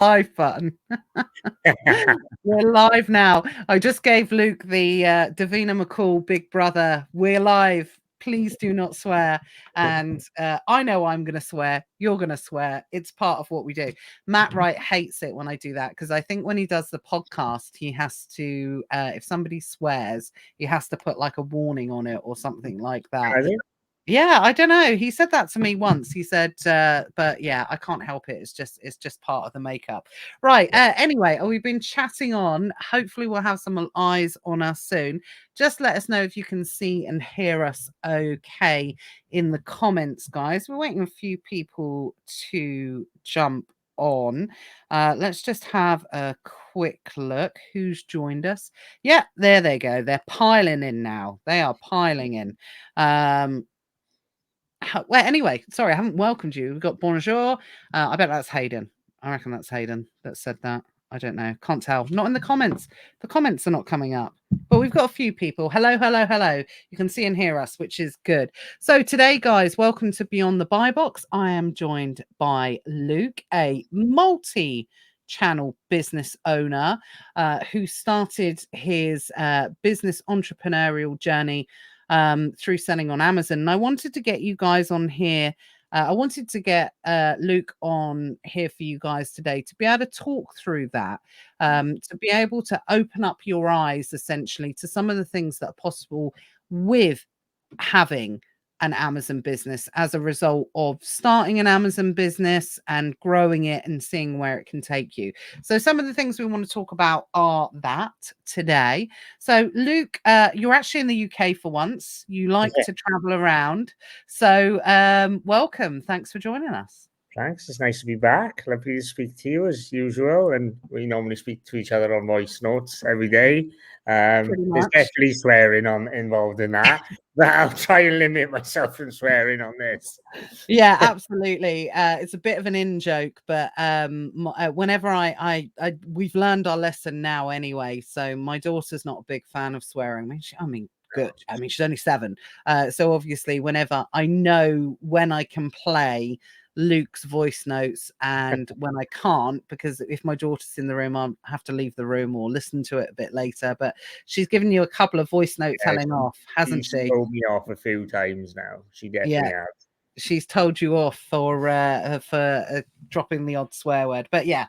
live button. We're live now. I just gave Luke the Davina McCall Big Brother. We're live. Please do not swear. And I know I'm going to swear. You're going to swear. It's part of what we do. Matt Wright hates it when I do that because I think when he does the podcast, he has to, if somebody swears, he has to put like a warning on it or something like that. Yeah, I don't know. He said that to me once. He said, but yeah, I can't help it. It's just part of the makeup. Right. Anyway, we've been chatting on. Hopefully we'll have some eyes on us soon. Just let us know if you can see and hear us okay in the comments, guys. We're waiting a few people to jump on. Let's just have a quick look who's joined us. Yeah, there they go. They're piling in now. They are piling in. Well, anyway, sorry, I haven't welcomed you. We've got bonjour. I bet that's Hayden. I reckon that's Hayden that said that. I don't know. Can't tell. Not in the comments. The comments are not coming up. But we've got a few people. Hello, hello, hello. You can see and hear us, which is good. So today, guys, welcome to Beyond the Buybox. I am joined by Luke, a multi-channel business owner who started his business entrepreneurial journey through selling on Amazon. And I wanted to get you guys on here. I wanted to get Luke on here for you guys today to be able to talk through that, to be able to open up your eyes essentially to some of the things that are possible with having an Amazon business as a result of starting an Amazon business and growing it and seeing where it can take you. So some of the things we want to talk about are that today. So Luke, you're actually in the UK for once. You like to travel around. So welcome. Thanks for joining us. Thanks. It's nice to be back. Lovely to speak to you as usual. And we normally speak to each other on voice notes every day. There's definitely swearing involved in that. But I'll try and limit myself from swearing on this. Yeah, absolutely. It's a bit of an in joke, but whenever we've learned our lesson now anyway. So my daughter's not a big fan of swearing. Good. I mean, she's only 7. So obviously, whenever I know when I can play Luke's voice notes and when I can't, because if my daughter's in the room, I'll have to leave the room or listen to it a bit later. But she's given you a couple of voice note telling off, hasn't she? She's told me off a few times now. She definitely has. She's told you off for dropping the odd swear word. But yeah,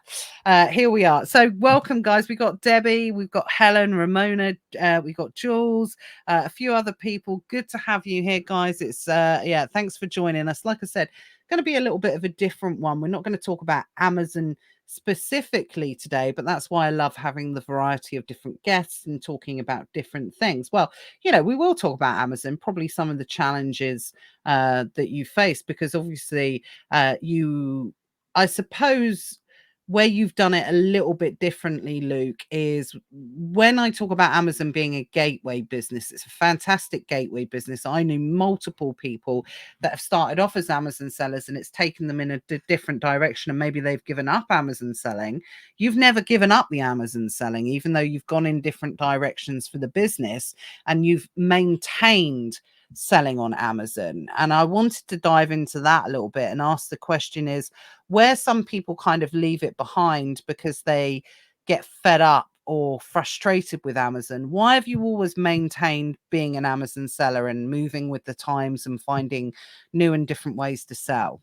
here we are. So welcome, guys. We've got Debbie, we've got Helen, Ramona, we've got Jules, a few other people. Good to have you here, guys. It's yeah, thanks for joining us. Like I said, going to be a little bit of a different one. We're not going to talk about Amazon specifically today, but that's why I love having the variety of different guests and talking about different things. Well, you know, we will talk about Amazon, probably some of the challenges that you face, because obviously I suppose where you've done it a little bit differently, Luke, is when I talk about Amazon being a gateway business. It's a fantastic gateway business. I knew multiple people that have started off as Amazon sellers and it's taken them in a different direction, and maybe they've given up Amazon selling. You've never given up the Amazon selling, even though you've gone in different directions for the business, and you've maintained selling on Amazon. And I wanted to dive into that a little bit and ask the question is, where some people kind of leave it behind because they get fed up or frustrated with Amazon, why have you always maintained being an Amazon seller and moving with the times and finding new and different ways to sell?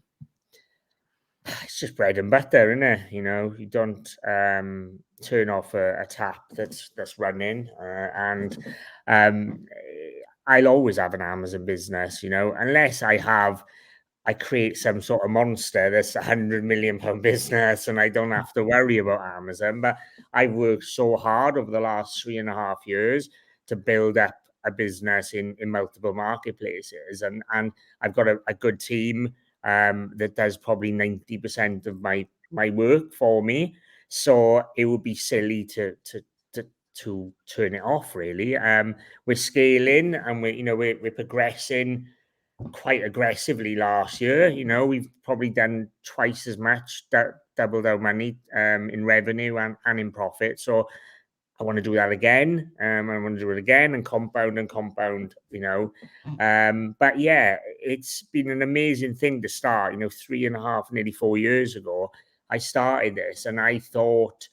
It's just bread and butter, isn't it? You know, you don't turn off a tap that's running, and I'll always have an Amazon business, you know, unless I create some sort of monster that's £100 million business and I don't have to worry about Amazon. But I've worked so hard over the last 3.5 years to build up a business in multiple marketplaces, and I've got a good team that does probably 90% of my work for me. So it would be silly to turn it off, really. We're scaling and we're progressing quite aggressively last year. You know, we've probably done twice as much, doubled our money in revenue and in profit. So I want to do that again. I want to do it again and compound, you know. But yeah, it's been an amazing thing to start, you know, 3.5, nearly 4 years ago. I started this and I thought,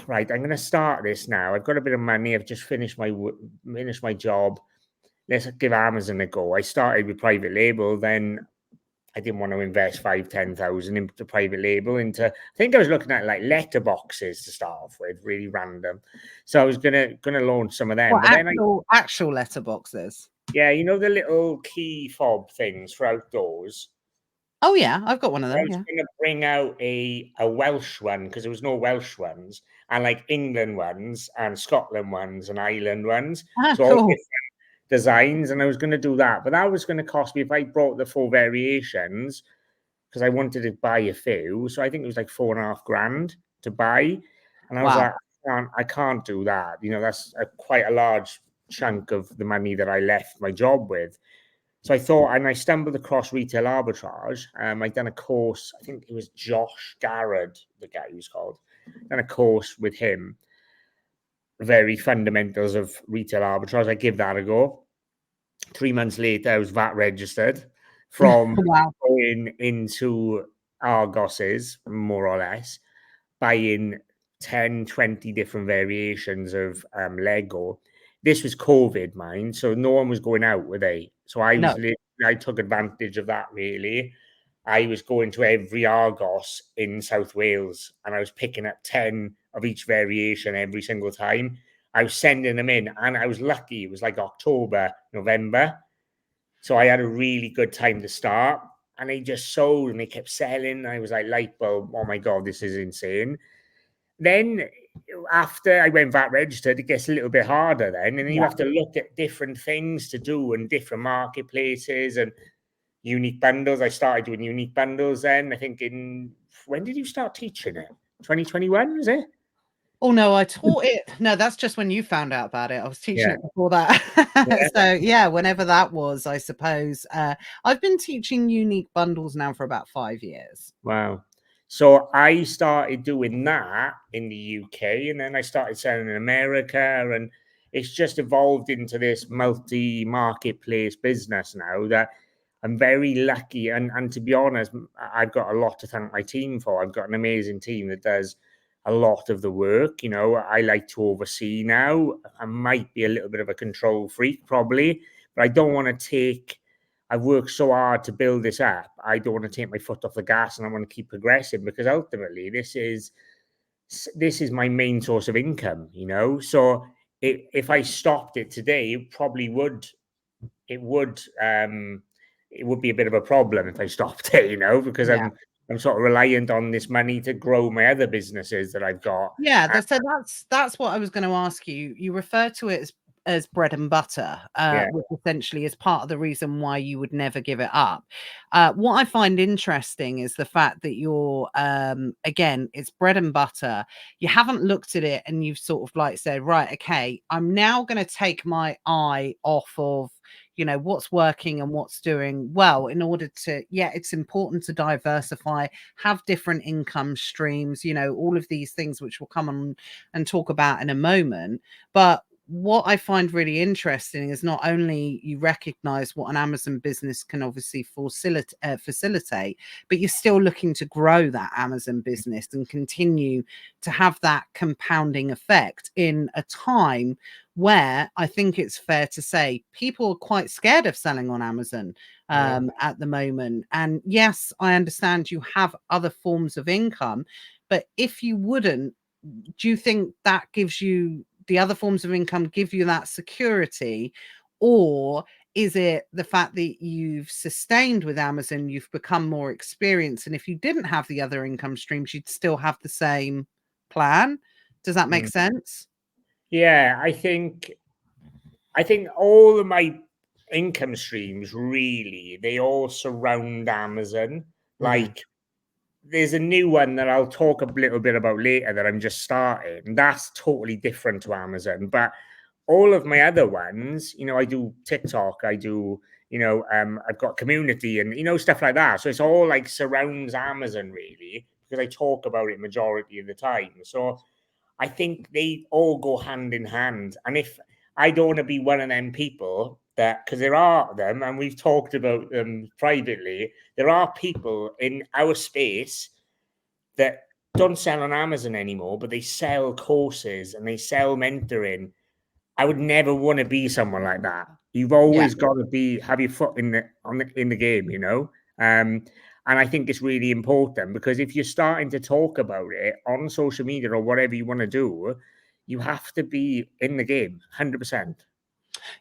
right, I'm going to start this now. I've got a bit of money. I've just finished my job. Let's give Amazon a go. I started with private label. Then I didn't want to invest 5,000-10,000 into private label. I think I was looking at like letterboxes to start off with, really random. So I was gonna launch some of them. What, But then actual letterboxes? yeah, you know the little key fob things for outdoors. Oh yeah, I've got one of I them. was Yeah. going to bring out a Welsh one because there was no Welsh ones, and like England ones and Scotland ones and Ireland ones. Ah, So all cool. different designs, and I was going to do that. But that was going to cost me, if I brought the 4 variations, because I wanted to buy a few. So I think it was like 4.5 grand to buy. And I was Wow. like, I can't do that. You know, that's quite a large chunk of the money that I left my job with. So I thought, and I stumbled across retail arbitrage. I'd done a course, I think it was Josh Garrett, the guy who's called, done a course with him, very fundamentals of retail arbitrage. I give that a go. 3 months later, I was VAT registered from Wow. going into Argos's, more or less, buying 10, 20 different variations of Lego. This was COVID, mind, so no one was going out, were they? So No. I took advantage of that, really. I was going to every Argos in South Wales and I was picking up 10 of each variation every single time. I was sending them in and I was lucky. It was like October, November. So I had a really good time to start and they just sold and they kept selling. I was like, light bulb, oh my God, this is insane. Then after I went VAT registered, it gets a little bit harder then. And then you Yeah. have to look at different things to do and different marketplaces and unique bundles. I started doing unique bundles then. I think when did you start teaching it? 2021, is it? Oh no, I taught it. No, that's just when you found out about it. I was teaching Yeah. it before that. Yeah. So yeah, whenever that was, I suppose. I've been teaching unique bundles now for about 5 years. Wow. So I started doing that in the UK and then I started selling in America and it's just evolved into this multi-marketplace business now that I'm very lucky and to be honest, I've got a lot to thank my team for. I've got an amazing team that does a lot of the work. You know, I like to oversee now. I might be a little bit of a control freak probably, but I don't want to take I've worked so hard to build this up. I don't want to take my foot off the gas, and I want to keep progressing because ultimately, this is my main source of income. You know, so if I stopped it today, it would it would be a bit of a problem if I stopped it. You know, because Yeah. I'm sort of reliant on this money to grow my other businesses that I've got. Yeah, so that's what I was going to ask you. You refer to it as bread and butter, Yeah, which essentially is part of the reason why you would never give it up. What I find interesting is the fact that you're again, it's bread and butter. You haven't looked at it and you've sort of like said, right, okay, I'm now going to take my eye off of what's working and what's doing well in order to, yeah, it's important to diversify, have different income streams, all of these things which we'll come on and talk about in a moment. But what I find really interesting is not only you recognize what an Amazon business can obviously facilitate, but you're still looking to grow that Amazon business and continue to have that compounding effect in a time where I think it's fair to say people are quite scared of selling on Amazon yeah. at the moment. And yes, I understand you have other forms of income, but if you wouldn't, do you think that gives you the other forms of income give you that security? Or is it the fact that you've sustained with Amazon, you've become more experienced, and if you didn't have the other income streams, you'd still have the same plan? Does that make Mm. sense? Yeah, I think all of my income streams really they all surround Amazon. Mhm. Like there's a new one that I'll talk a little bit about later that I'm just starting. That's totally different to Amazon, but all of my other ones, I do TikTok, I do, I've got community and stuff like that. So it's all like surrounds Amazon really because I talk about it majority of the time. So I think they all go hand in hand. And if I don't want to be one of them people that, because there are them, and we've talked about them privately, there are people in our space that don't sell on Amazon anymore, but they sell courses and they sell mentoring. I would never want to be someone like that. You've Yeah. always got to have your foot in the game, you know. And I think it's really important, because if you're starting to talk about it on social media or whatever you want to do, you have to be in the game, 100%.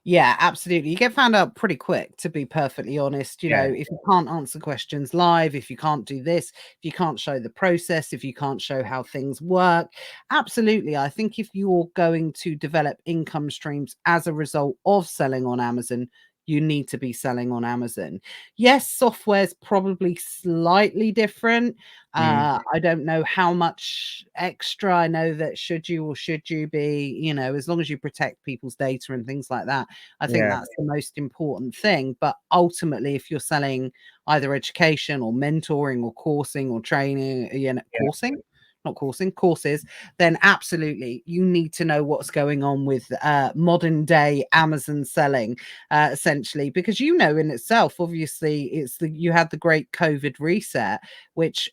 Yeah, absolutely. You get found out pretty quick, to be perfectly honest. Yeah, If you can't answer questions live, if you can't do this, if you can't show the process, if you can't show how things work, absolutely. I think if you're going to develop income streams as a result of selling on Amazon, you need to be selling on Amazon. Yes, software's probably slightly different. mm, I don't know how much extra. I know that should you or should you be, as long as you protect people's data and things like that, I think yeah, that's the most important thing. But ultimately, if you're selling either education or mentoring or coursing or training, yeah, courses, then absolutely you need to know what's going on with modern day Amazon selling, essentially, because in itself, obviously, you had the great COVID reset, which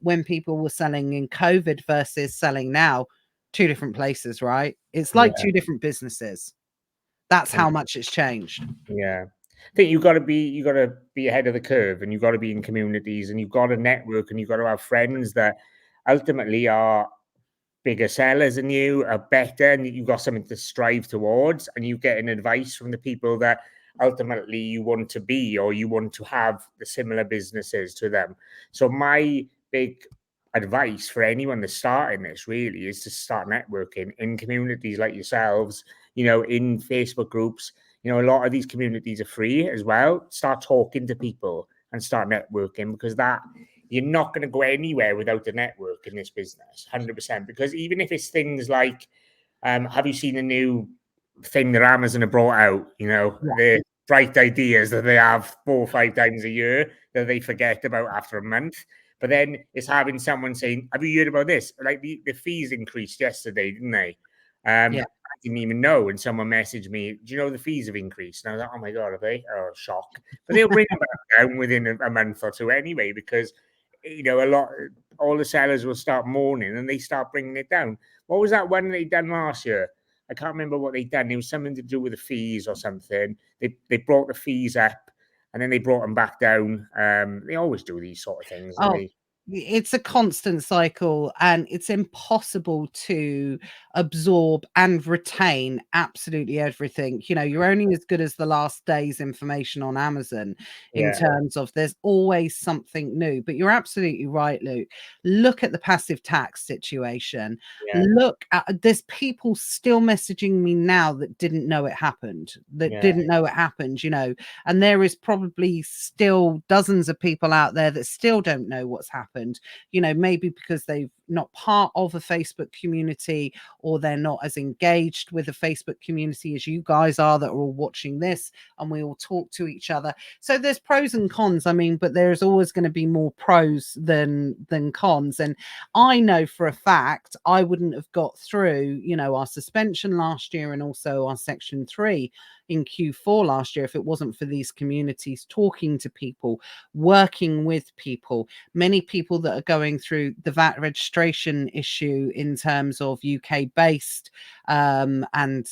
when people were selling in COVID versus selling now, two different places, right? It's like yeah. two different businesses. That's how much it's changed. Yeah. I think you gotta be ahead of the curve, and you've got to be in communities, and you've got to network, and you've got to have friends that ultimately are bigger sellers than you, are better, and you've got something to strive towards, and you get an advice from the people that ultimately you want to be, or you want to have the similar businesses to them. So my big advice for anyone that's starting this really is to start networking in communities like yourselves, in Facebook groups. A lot of these communities are free as well. Start talking to people and start networking, because that you're not going to go anywhere without a network in this business, 100%. Because even if it's things like, have you seen the new thing that Amazon have brought out? Yeah, The bright ideas that they have 4 or 5 times a year that they forget about after a month. But then it's having someone saying, "Have you heard about this? Like the fees increased yesterday, didn't they?" yeah. I didn't even know. And someone messaged me, "Do you know the fees have increased?" And I was like, "Oh my god, are they?" Oh, shock! But they'll bring them back down within a month or two anyway, because all the sellers will start mourning and they start bringing it down. What was that one they done last year? I can't remember what they done. It was something to do with the fees or something. They brought the fees up and then they brought them back down. They always do these sort of things, and Oh, they it's a constant cycle, and it's impossible to absorb and retain absolutely everything. You're only as good as the last day's information on Amazon, in yeah, terms of there's always something new. But you're absolutely right, Luke. Look at the passive tax situation. yeah, Look at there's people still messaging me now that didn't know it happened, yeah, and there is probably still dozens of people out there that still don't know what's happened, maybe because they've not part of a Facebook community, or they're not as engaged with the Facebook community as you guys are that are all watching this, and we all talk to each other. So there's pros and cons. I mean, but there's always going to be more pros than cons. And I know for a fact I wouldn't have got through, our suspension last year and also our Section 3 in Q4 last year if it wasn't for these communities, talking to people, working with people. Many people that are going through the VAT registration issue in terms of UK based, and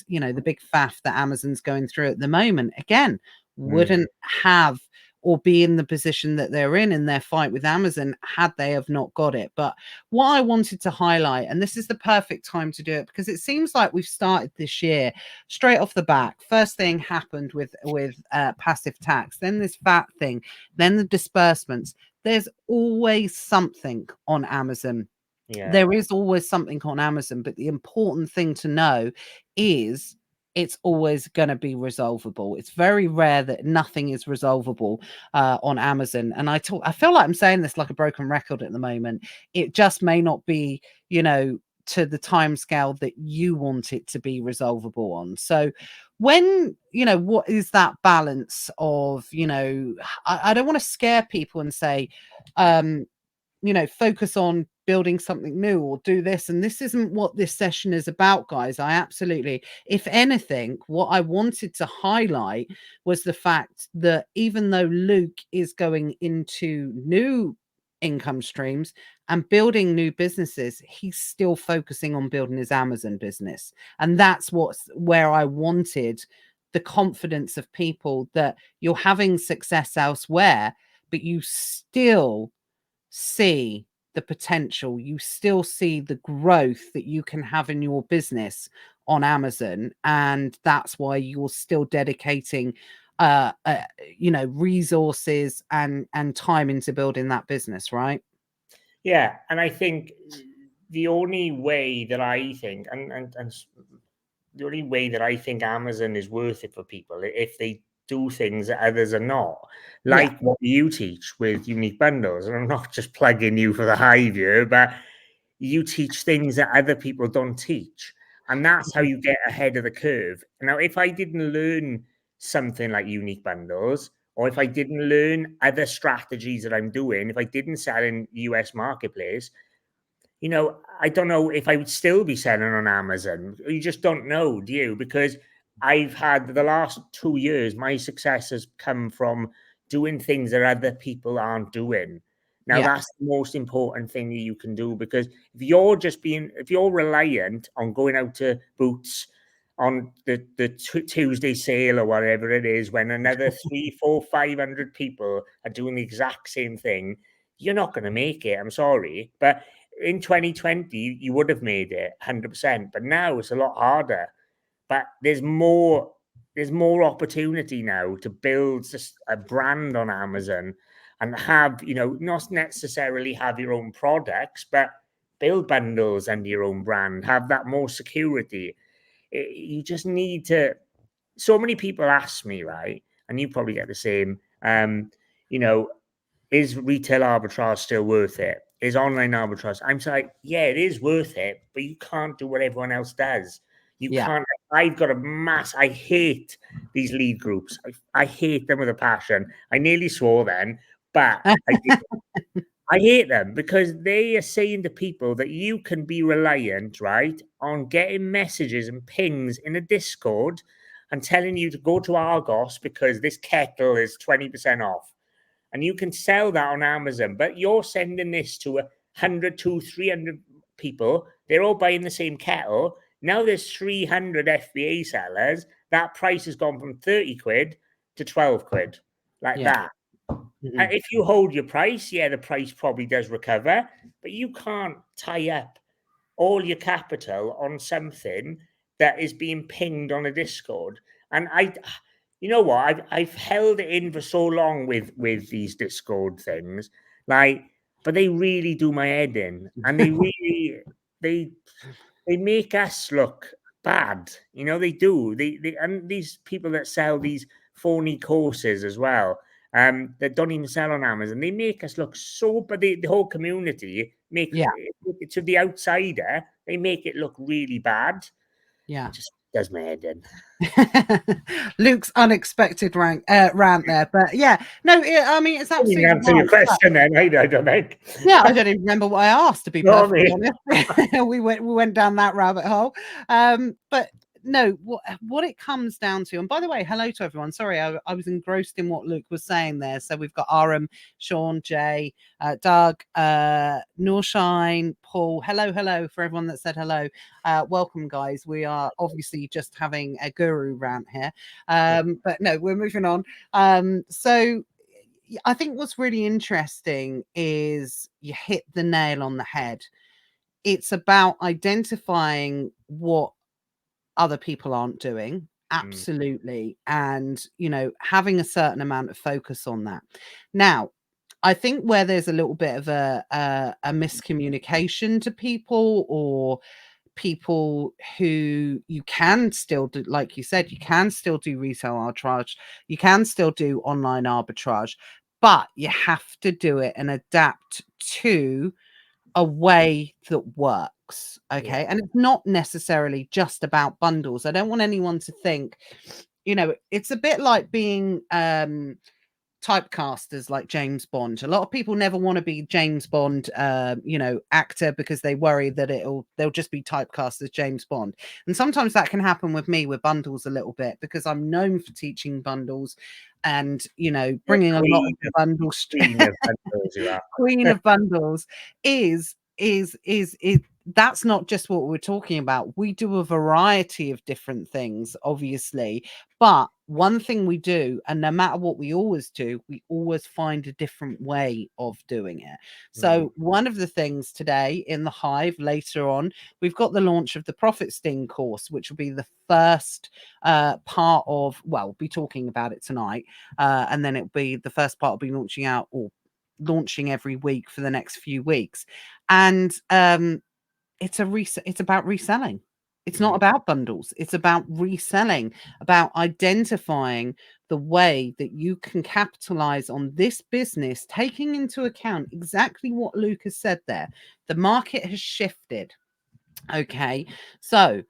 the big faff that Amazon's going through at the moment, again, mm, wouldn't have or be in the position that they're in their fight with Amazon had they have not got it. But what I wanted to highlight, and this is the perfect time to do it, because it seems like we've started this year straight off the back. First thing happened with passive tax, then this VAT thing, then the disbursements. There's always something on Amazon. yeah, There is always something on Amazon, but the important thing to know is it's always going to be resolvable. It's very rare that nothing is resolvable on Amazon. And I feel like I'm saying this like a broken record at the moment. It just may not be, to the time scale that you want it to be resolvable on. So when, what is that balance of, I don't want to scare people and say, um, focus on building something new or do this. And this isn't what this session is about, guys. If anything, what I wanted to highlight was the fact that even though Luke is going into new income streams and building new businesses, he's still focusing on building his Amazon business. And that's where I wanted the confidence of people that you're having success elsewhere, but you still see the potential, you still see the growth that you can have in your business on Amazon. And that's why you're still dedicating resources and time into building that business, right? Yeah, and I think the only way that I think, and the only way that I think Amazon is worth it for people if they do things that others are not, Yeah. like what you teach with unique bundles. And I'm not just plugging you for the hive here, but you teach things that other people don't teach. And that's how you get ahead of the curve. Now, if I didn't learn something like unique bundles, or if I didn't learn other strategies that I'm doing, if I didn't sell in US marketplace, I don't know if I would still be selling on Amazon. You just don't know, do you? Because I've had the last 2 years, my success has come from doing things that other people aren't doing. Now, Yeah. that's the most important thing you can do, because if you're reliant on going out to Boots on the Tuesday sale or whatever it is, when another 3, 4, 500 people are doing the exact same thing, you're not going to make it. I'm sorry. But in 2020, you would have made it 100%, but now it's a lot harder. But there's more opportunity now to build a brand on Amazon and have, not necessarily have your own products, but build bundles under your own brand, have that more security. You just need to. So many people ask me, right, and you probably get the same. You know, is retail arbitrage still worth it? Is online arbitrage? I'm like, yeah, it is worth it, but you can't do what everyone else does. You Yeah. can't. I've got I hate these lead groups. I hate them with a passion. I nearly swore then, but I hate them because they are saying to people that you can be reliant, right, on getting messages and pings in a Discord and telling you to go to Argos because this kettle is 20% off. And you can sell that on Amazon, but you're sending this to 100 to 300 people. They're all buying the same kettle. Now there's 300 FBA sellers. That price has gone from 30 quid to 12 quid, like Yeah. that. Mhm. If you hold your price, yeah, the price probably does recover, but you can't tie up all your capital on something that is being pinged on a Discord. And you know what? I've held it in for so long with these Discord things, like, but they really do my head in, and they they make us look bad. They do. They and these people that sell these phony courses as well, that don't even sell on Amazon, they make us look so. But the whole community makes Yeah. to the outsider, they make it look really bad. Yeah. It just does my head in. Luke's unexpected rant there, but yeah, no, I mean it's I didn't absolutely answer your right. question then, I don't think. Yeah, I don't even remember what I asked, to be No, perfectly me. honest. we went down that rabbit hole. But no, what it comes down to, and by the way, hello to everyone. Sorry, I was engrossed in what Luke was saying there. So we've got Aram, Sean, Jay, Doug, Norshine, Paul. Hello for everyone that said hello. Welcome, guys. We are obviously just having a guru rant here. But no, we're moving on. So I think what's really interesting is you hit the nail on the head. It's about identifying what other people aren't doing. Mm, Absolutely. And, having a certain amount of focus on that. Now, I think where there's a little bit of a miscommunication to people, or people who you can still do, like you said, you can still do retail arbitrage, you can still do online arbitrage, but you have to do it and adapt to a way that works. yeah. Okay. And it's not necessarily just about bundles. I don't want anyone to think, it's a bit like being typecast as like James Bond. A lot of people never want to be James Bond, actor, because they worry that they'll just be typecast as James Bond. And sometimes that can happen with me with bundles a little bit, because I'm known for teaching bundles. and The bringing a lot of queen the of bundles queen of bundles you are. queen of bundles is that's not just what we're talking about. We do a variety of different things, obviously, but one thing we do, and no matter what we always do, we always find a different way of doing it. So one of the things today in the Hive, later on, we've got the launch of the Profit Sting course, which will be the first part of, well, we'll be talking about it tonight, and then it'll be the first part will be launching out, or launching every week for the next few weeks. And it's about reselling. It's not about bundles. It's about reselling, about identifying the way that you can capitalize on this business, taking into account exactly what Lucas said there. The market has shifted. Okay, so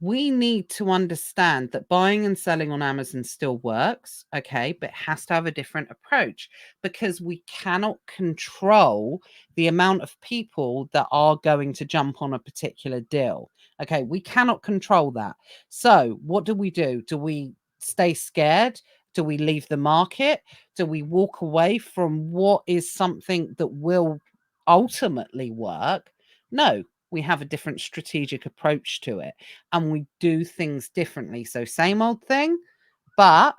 we need to understand that buying and selling on Amazon still works, okay, but it has to have a different approach, because we cannot control the amount of people that are going to jump on a particular deal. Okay, we cannot control that. So what do? Do we stay scared? Do we leave the market? Do we walk away from what is something that will ultimately work? No, we have a different strategic approach to it, and we do things differently. So same old thing, but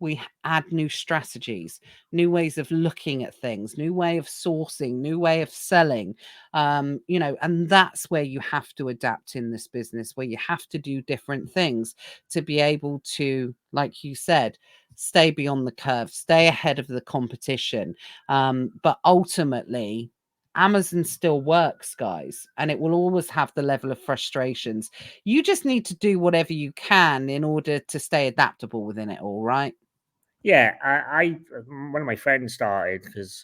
we add new strategies, new ways of looking at things, new way of sourcing, new way of selling, and that's where you have to adapt in this business, where you have to do different things to be able to, like you said, stay beyond the curve, stay ahead of the competition. But ultimately, Amazon still works, guys, and it will always have the level of frustrations. You just need to do whatever you can in order to stay adaptable within it all, right? Yeah, one of my friends started because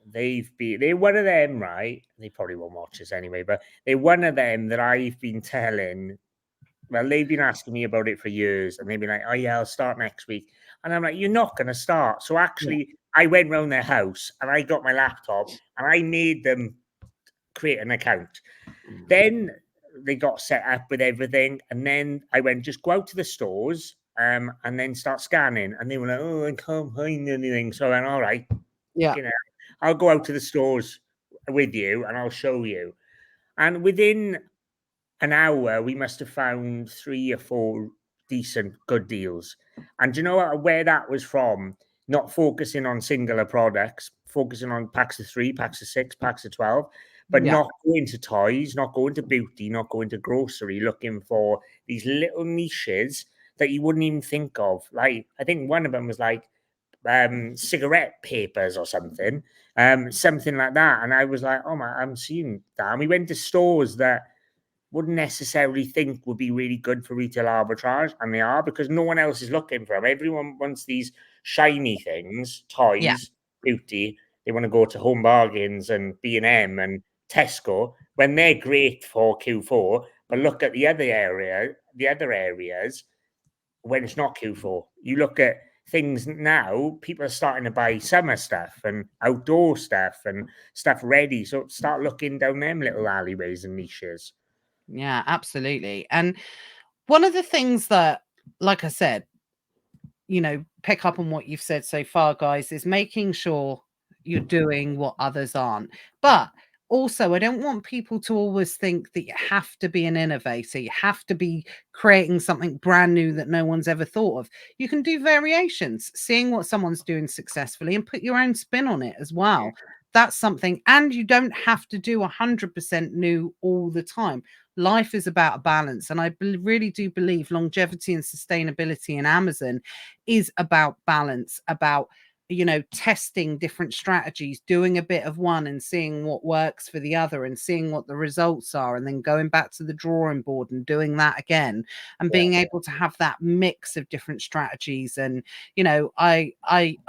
they're one of them, right? They probably won't watch this anyway, but they're one of them that I've been telling. Well, they've been asking me about it for years, and they've been like, "Oh yeah, I'll start next week." And I'm like, "You're not going to start." So Yeah. actually, I went round their house and I got my laptop and I made them create an account. Then they got set up with everything, and then I went, just go out to the stores, and then start scanning. And they were like, "Oh, I can't find anything." So I went, "All right, Yeah. you know, I'll go out to the stores with you, and I'll show you." And within an hour, we must have found 3 or 4 decent, good deals. And do you know where that was from? Not focusing on singular products, focusing on packs of 3, packs of 6, packs of 12, but Yeah. not going to toys, not going to beauty, not going to grocery, looking for these little niches that you wouldn't even think of. Like, I think one of them was like cigarette papers or something like that. And I was like, oh my, I'm seeing that. And we went to stores that wouldn't necessarily think would be really good for retail arbitrage, and they are, because no one else is looking for them. Everyone wants these shiny things, Yeah. toys, beauty. They want to go to Home Bargains and B&M and Tesco when they're great for Q4. But look at the other areas when it's not Q4. You look at things now, people are starting to buy summer stuff and outdoor stuff and stuff ready. So start looking down them little alleyways and niches. Yeah, absolutely. And one of the things that, like I said, pick up on what you've said so far, guys, is making sure you're doing what others aren't. But also, I don't want people to always think that you have to be an innovator. You have to be creating something brand new that no one's ever thought of. You can do variations, seeing what someone's doing successfully and put your own spin on it as well. That's something. And you don't have to do 100% new all the time. Life is about a balance. And I really do believe longevity and sustainability in Amazon is about balance, about testing different strategies, doing a bit of one and seeing what works for the other and seeing what the results are, and then going back to the drawing board and doing that again, and Yeah. being able to have that mix of different strategies. And I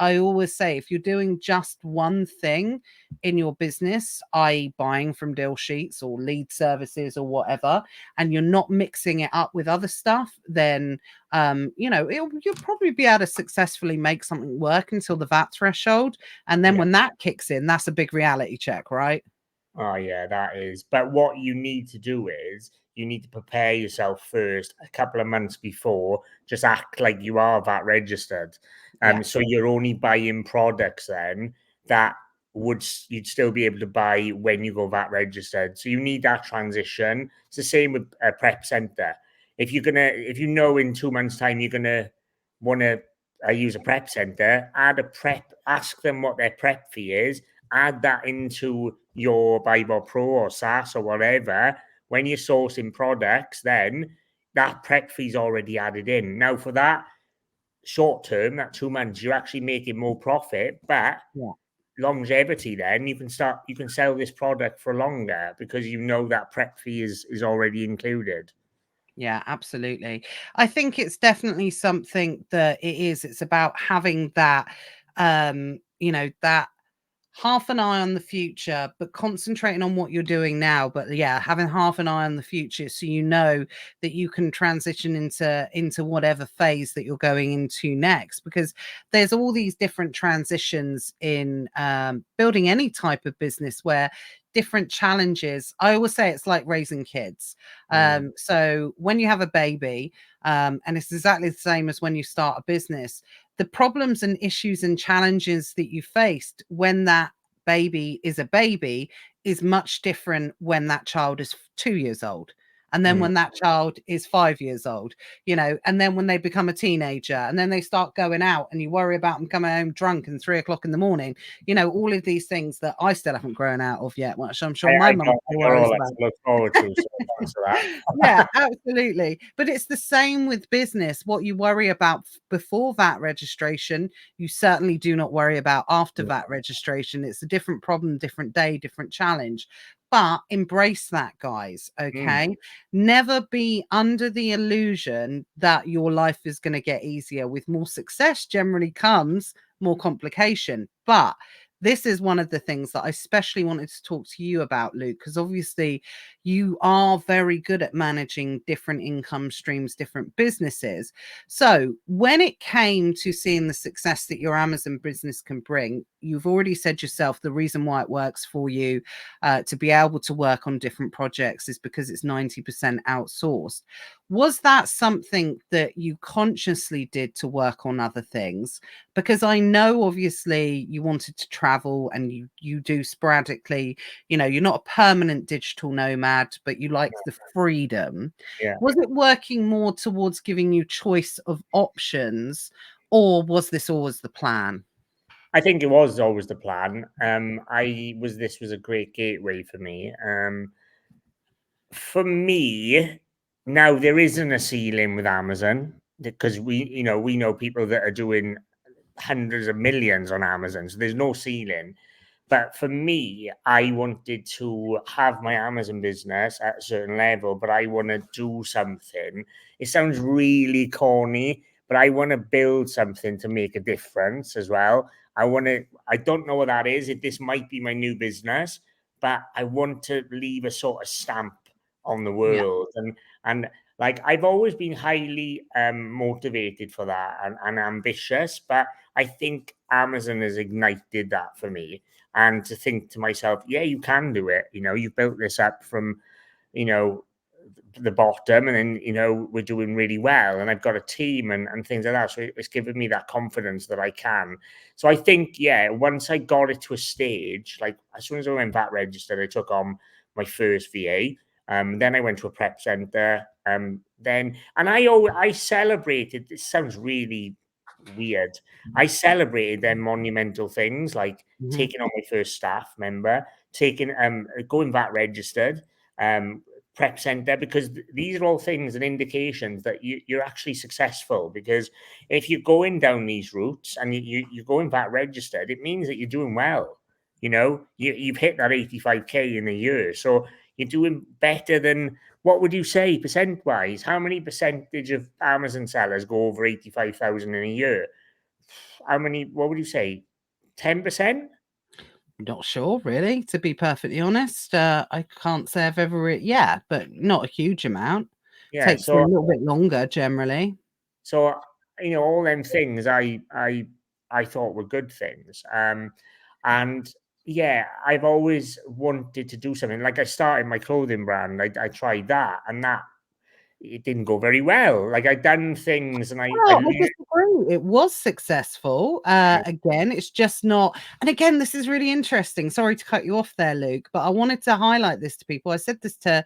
always say, if you're doing just one thing in your business, i.e. buying from deal sheets or lead services or whatever, and you're not mixing it up with other stuff, then you'll probably be able to successfully make something work until the VAT threshold. And then Yeah. when that kicks in, that's a big reality check, right? Oh, yeah, that is. But what you need to do is you need to prepare yourself first a couple of months before. Just act like you are VAT registered. Yeah. So you're only buying products then that you'd still be able to buy when you go VAT registered. So you need that transition. It's the same with a prep center. If you know in 2 months' time you're gonna want to use a prep center, ask them what their prep fee is, add that into your Bible Pro or SaaS or whatever. When you're sourcing products, then that prep fee's already added in. Now for that short term, that 2 months, you're actually making more profit, but Yeah. longevity, then you can sell this product for longer because you know that prep fee is already included. Yeah, absolutely. I think it's definitely something that it's about having that, that half an eye on the future, but concentrating on what you're doing now. But yeah, having half an eye on the future, so you know that you can transition into whatever phase that you're going into next. Because there's all these different transitions in building any type of business where different challenges. I always say it's like raising kids. So when you have a baby, and it's exactly the same as when you start a business, the problems and issues and challenges that you faced when that baby is much different when that child is 2 years old. And then Mm. when that child is 5 years old, and then when they become a teenager and then they start going out and you worry about them coming home drunk and 3 o'clock in the morning, all of these things that I still haven't grown out of yet, which I'm sure my mum I got worries all that about. to look forward to. So thanks for that. Yeah, absolutely. But it's the same with business. What you worry about before VAT registration, you certainly do not worry about after VAT registration. It's a different problem, different day, different challenge. But embrace that, guys. Mm. Okay. Never be under the illusion that your life is going to get easier. With more success, generally comes more complication. But this is one of the things that I especially wanted to talk to you about, Luke, because obviously you are very good at managing different income streams, different businesses. So when it came to seeing the success that your Amazon business can bring, you've already said yourself the reason why it works for you to be able to work on different projects is because it's 90% outsourced. Was that something that you consciously did to work on other things? Because I know obviously you wanted to travel and you do sporadically, you're not a permanent digital nomad, but you like the freedom. Yeah. Was it working more towards giving you choice of options, or was this always the plan? I think it was always the plan. This was a great gateway for me. For me, now there isn't a ceiling with Amazon because we know people that are doing hundreds of millions on Amazon, so there's no ceiling. But for me, I wanted to have my Amazon business at a certain level, but I want to do something. It sounds really corny, but I want to build something to make a difference as well. I don't know what that is. This might be my new business, but I want to leave a sort of stamp on the Yeah. world. And like I've always been highly motivated for that and ambitious, but I think Amazon has ignited that for me. And to think to myself, yeah, you can do it. You built this up from, you know, the bottom, and then we're doing really well, and I've got a team and things like that. So it's given me that confidence that I can. So I think, yeah, once I got it to a stage, like as soon as I went VAT registered, I took on my first VA. Then I went to a prep center. I celebrated. This sounds really weird. I celebrated their monumental things like Mhm. taking on my first staff member, taking going VAT registered, um, prep center, because these are all things and indications that you're actually successful. Because if you're going down these routes and you're going VAT registered, it means that you're doing well. You've hit that 85K in a year, so you're doing better than, what would you say percent wise? How many percentage of Amazon sellers go over 85,000 in a year? How many? What would you say? 10%? Not sure, really, to be perfectly honest. I can't say I've ever, yeah, but not a huge amount. Yeah. Takes me a So little bit longer generally. So, all them things I thought were good things. And yeah, I've always wanted to do something. Like I started my clothing brand. I tried that, and that it didn't go very well. Like I'd done things and I Well, I learned. disagree. It was successful. Again, it's just not. And again, this is really interesting. Sorry to cut you off there, Luke, but I wanted to highlight this to people. I said this to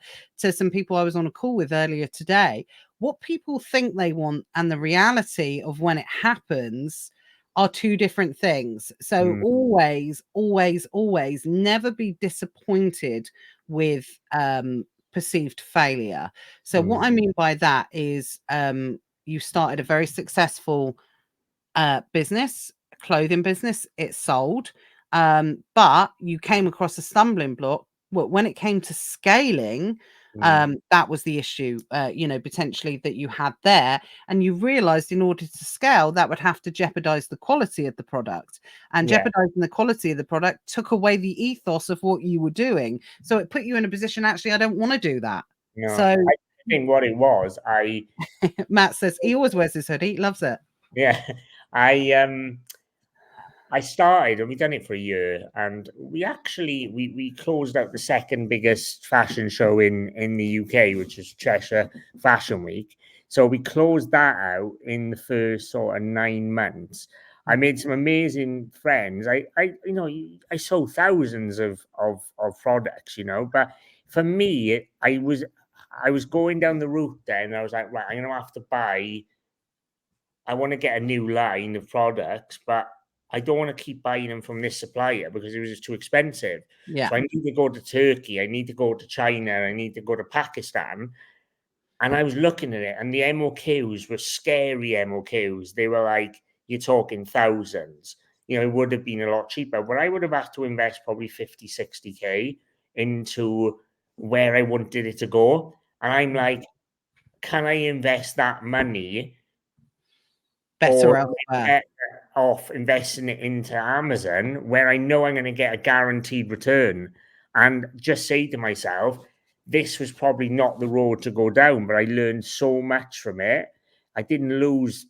some people I was on a call with earlier today. What people think they want and the reality of when it happens are two different things. So Mm, always, always, always never be disappointed with perceived failure. So what mm, I mean by that is you started a very successful business, clothing business. It sold, but you came across a stumbling block. Well, when it came to scaling, mm. that was the issue. Potentially that you had there, and you realised in order to scale, that would have to jeopardize the quality of the product, and Yeah, jeopardizing the quality of the product took away the ethos of what you were doing. So it put you in a position. Actually, I don't want to do that. no, So I think what it was, Matt says he always wears his hoodie. He loves it. yeah, I started and we done it for a year, and we closed out the second biggest fashion show in the UK, which is Cheshire Fashion Week. So we closed that out in the first sort of 9 months. I made some amazing friends. I sold thousands of products, but for me, I was going down the route then. I was like, right, I'm gonna have to buy. I want to get a new line of products, but I don't want to keep buying them from this supplier because it was just too expensive. Yeah. So I need to go to Turkey, I need to go to China, I need to go to Pakistan. And I was looking at it, and the MOQs were scary MOQs. They were like, you're talking thousands. It would have been a lot cheaper, but I would have had to invest probably 50, 60K into where I wanted it to go. And I'm like, can I invest that money Better or elsewhere. better off investing it into Amazon where I know I'm going to get a guaranteed return and just say to myself, this was probably not the road to go down, but I learned so much from it. I didn't lose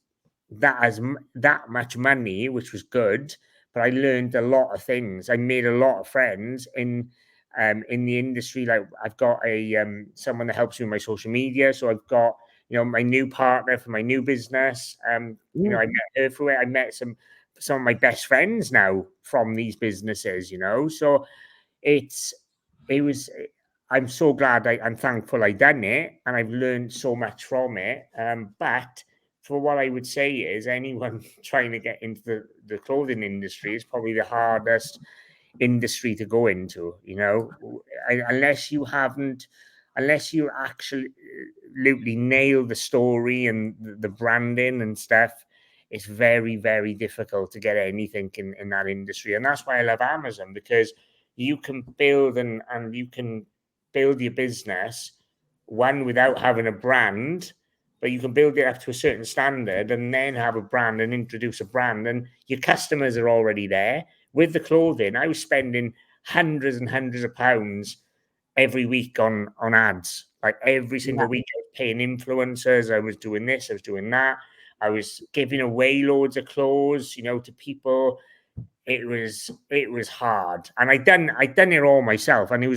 that much money, which was good, but I learned a lot of things. I made a lot of friends in the industry. Like I've got a someone that helps me with my social media, so I've got my new partner for my new business. I met her through it. I met some of my best friends now from these businesses. So it's it was. I'm so glad. I'm thankful I done it, and I've learned so much from it. But for what I would say is, anyone trying to get into the clothing industry is probably the hardest industry to go into, unless you haven't, unless you absolutely nail the story and the branding and stuff. It's very, very difficult to get anything in that industry. And that's why I love Amazon, because you can build and you can build your business one without having a brand, but you can build it up to a certain standard and then have a brand and introduce a brand, and your customers are already there. With the clothing, I was spending hundreds and hundreds of pounds every week on ads. Like every single Yeah. week, I was paying influencers. I was doing this. I was doing that. I was giving away loads of clothes, to people. It was hard, and I done it all myself, and it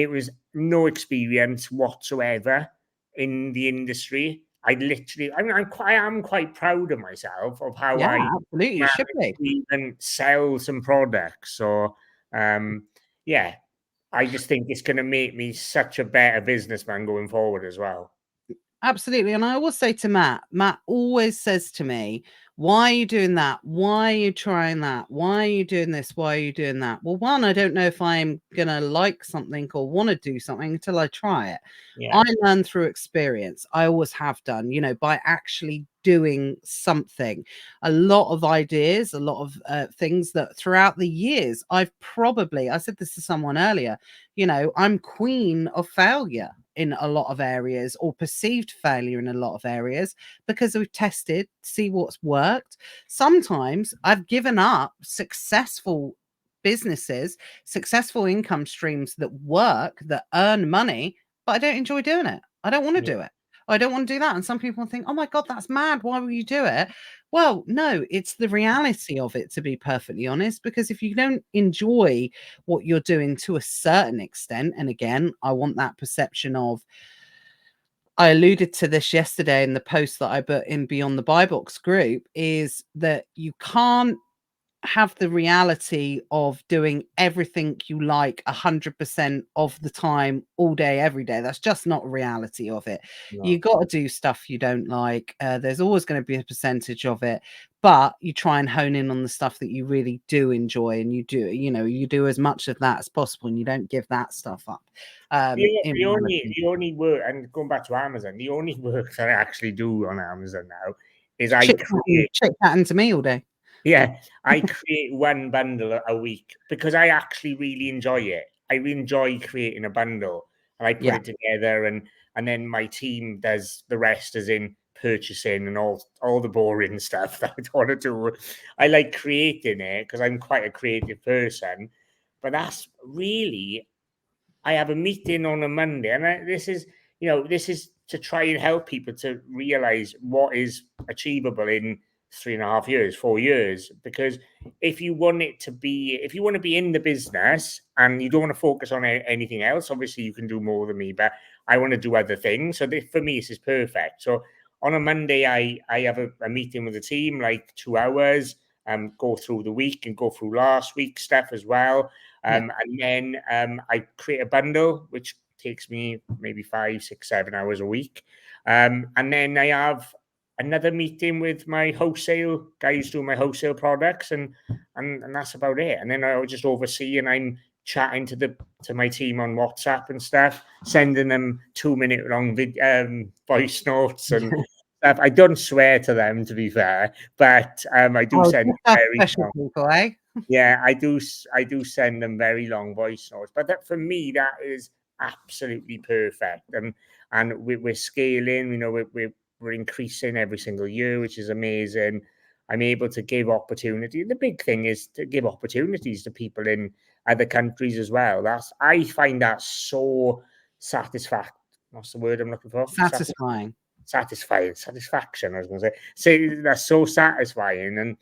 was no experience whatsoever in the industry. I am quite proud of myself of how Yeah, I absolutely. You should managed be. to even sell some products. So, yeah, I just think it's going to make me such a better businessman going forward as well. Absolutely. And I always say to Matt always says to me, why are you doing that? Why are you trying that? Why are you doing this? Why are you doing that? Well, one, I don't know if I'm going to like something or want to do something until I try it. Yeah, I learn through experience. I always have done, by actually doing something. A lot of ideas, a lot of things that throughout the years, I said this to someone earlier, I'm queen of failure in a lot of areas, or perceived failure in a lot of areas, because we've tested, see what's worked. Sometimes I've given up successful businesses, successful income streams that work, that earn money, but I don't enjoy doing it. I don't want to yeah, do it. I don't want to do that. And some people think, oh my God, that's mad. Why would you do it? Well, no, it's the reality of it, to be perfectly honest, because if you don't enjoy what you're doing to a certain extent, and again, I want that perception of I alluded to this yesterday in the post that I put in Beyond the Buy Box group, is that you can't have the reality of doing everything you like 100% of the time, all day, every day. That's just not a reality of it. You No. got to do stuff you don't like. There's always going to be a percentage of it, but you try and hone in on the stuff that you really do enjoy, and you do as much of that as possible, and you don't give that stuff up. In reality. The only work, and going back to Amazon, the only work that I actually do on Amazon now is I create. Chit-chatting to me all day. Yeah, I create one bundle a week because I actually really enjoy it. I really enjoy creating a bundle, and I put Yeah. it together, and then my team does the rest, as in purchasing and all the boring stuff that I don't want to do. I like creating it because I'm quite a creative person, but that's really, I have a meeting on a Monday, and this is, this is to try and help people to realize what is achievable in 3.5 years, 4 years. Because if you want to be in the business and you don't want to focus on anything else, obviously you can do more than me, but I want to do other things. So for me, this is perfect. So on a Monday, I have a meeting with the team, like 2 hours, go through the week and go through last week's stuff as well. And then I create a bundle, which takes me maybe 5, 6, 7 hours a week. And then I have another meeting with my wholesale guys doing my wholesale products, and that's about it. And then I just oversee, and I'm chatting to my team on WhatsApp and stuff, sending them 2-minute long voice notes and stuff. I don't swear to them, to be fair, but I do send very special people, eh? yeah, I do send them very long voice notes, but that, for me, that is absolutely perfect. And we're scaling, we're increasing every single year, which is amazing. I'm able to give opportunity. The big thing is to give opportunities to people in other countries as well. I find that so satisfying. What's the word I'm looking for? Satisfying. Satisfaction, I was going to say. So that's so satisfying. And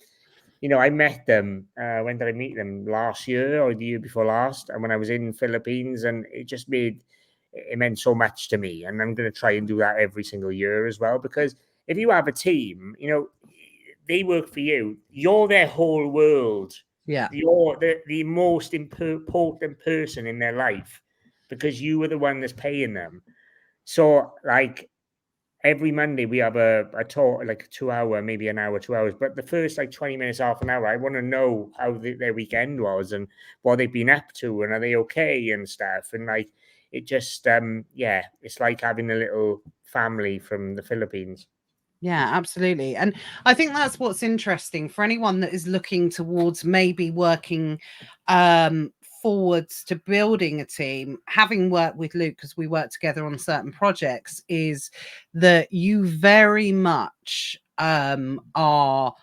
I met them. When did I meet them? Last year or the year before last, and when I was in Philippines, and it meant so much to me. And I'm going to try and do that every single year as well, because if you have a team, they work for you. You're their whole world. Yeah. You're the most important person in their life, because you are the one that's paying them. So, like, every Monday we have a talk, like 2 hour, maybe an hour, 2 hours. But the first, like, 20 minutes, half an hour, I want to know how their weekend was and what they've been up to, and are they okay and stuff. And like, it just, it's like having a little family from the Philippines. Yeah, absolutely. And I think that's what's interesting for anyone that is looking towards maybe working forwards to building a team. Having worked with Luke, because we work together on certain projects, is that you very much are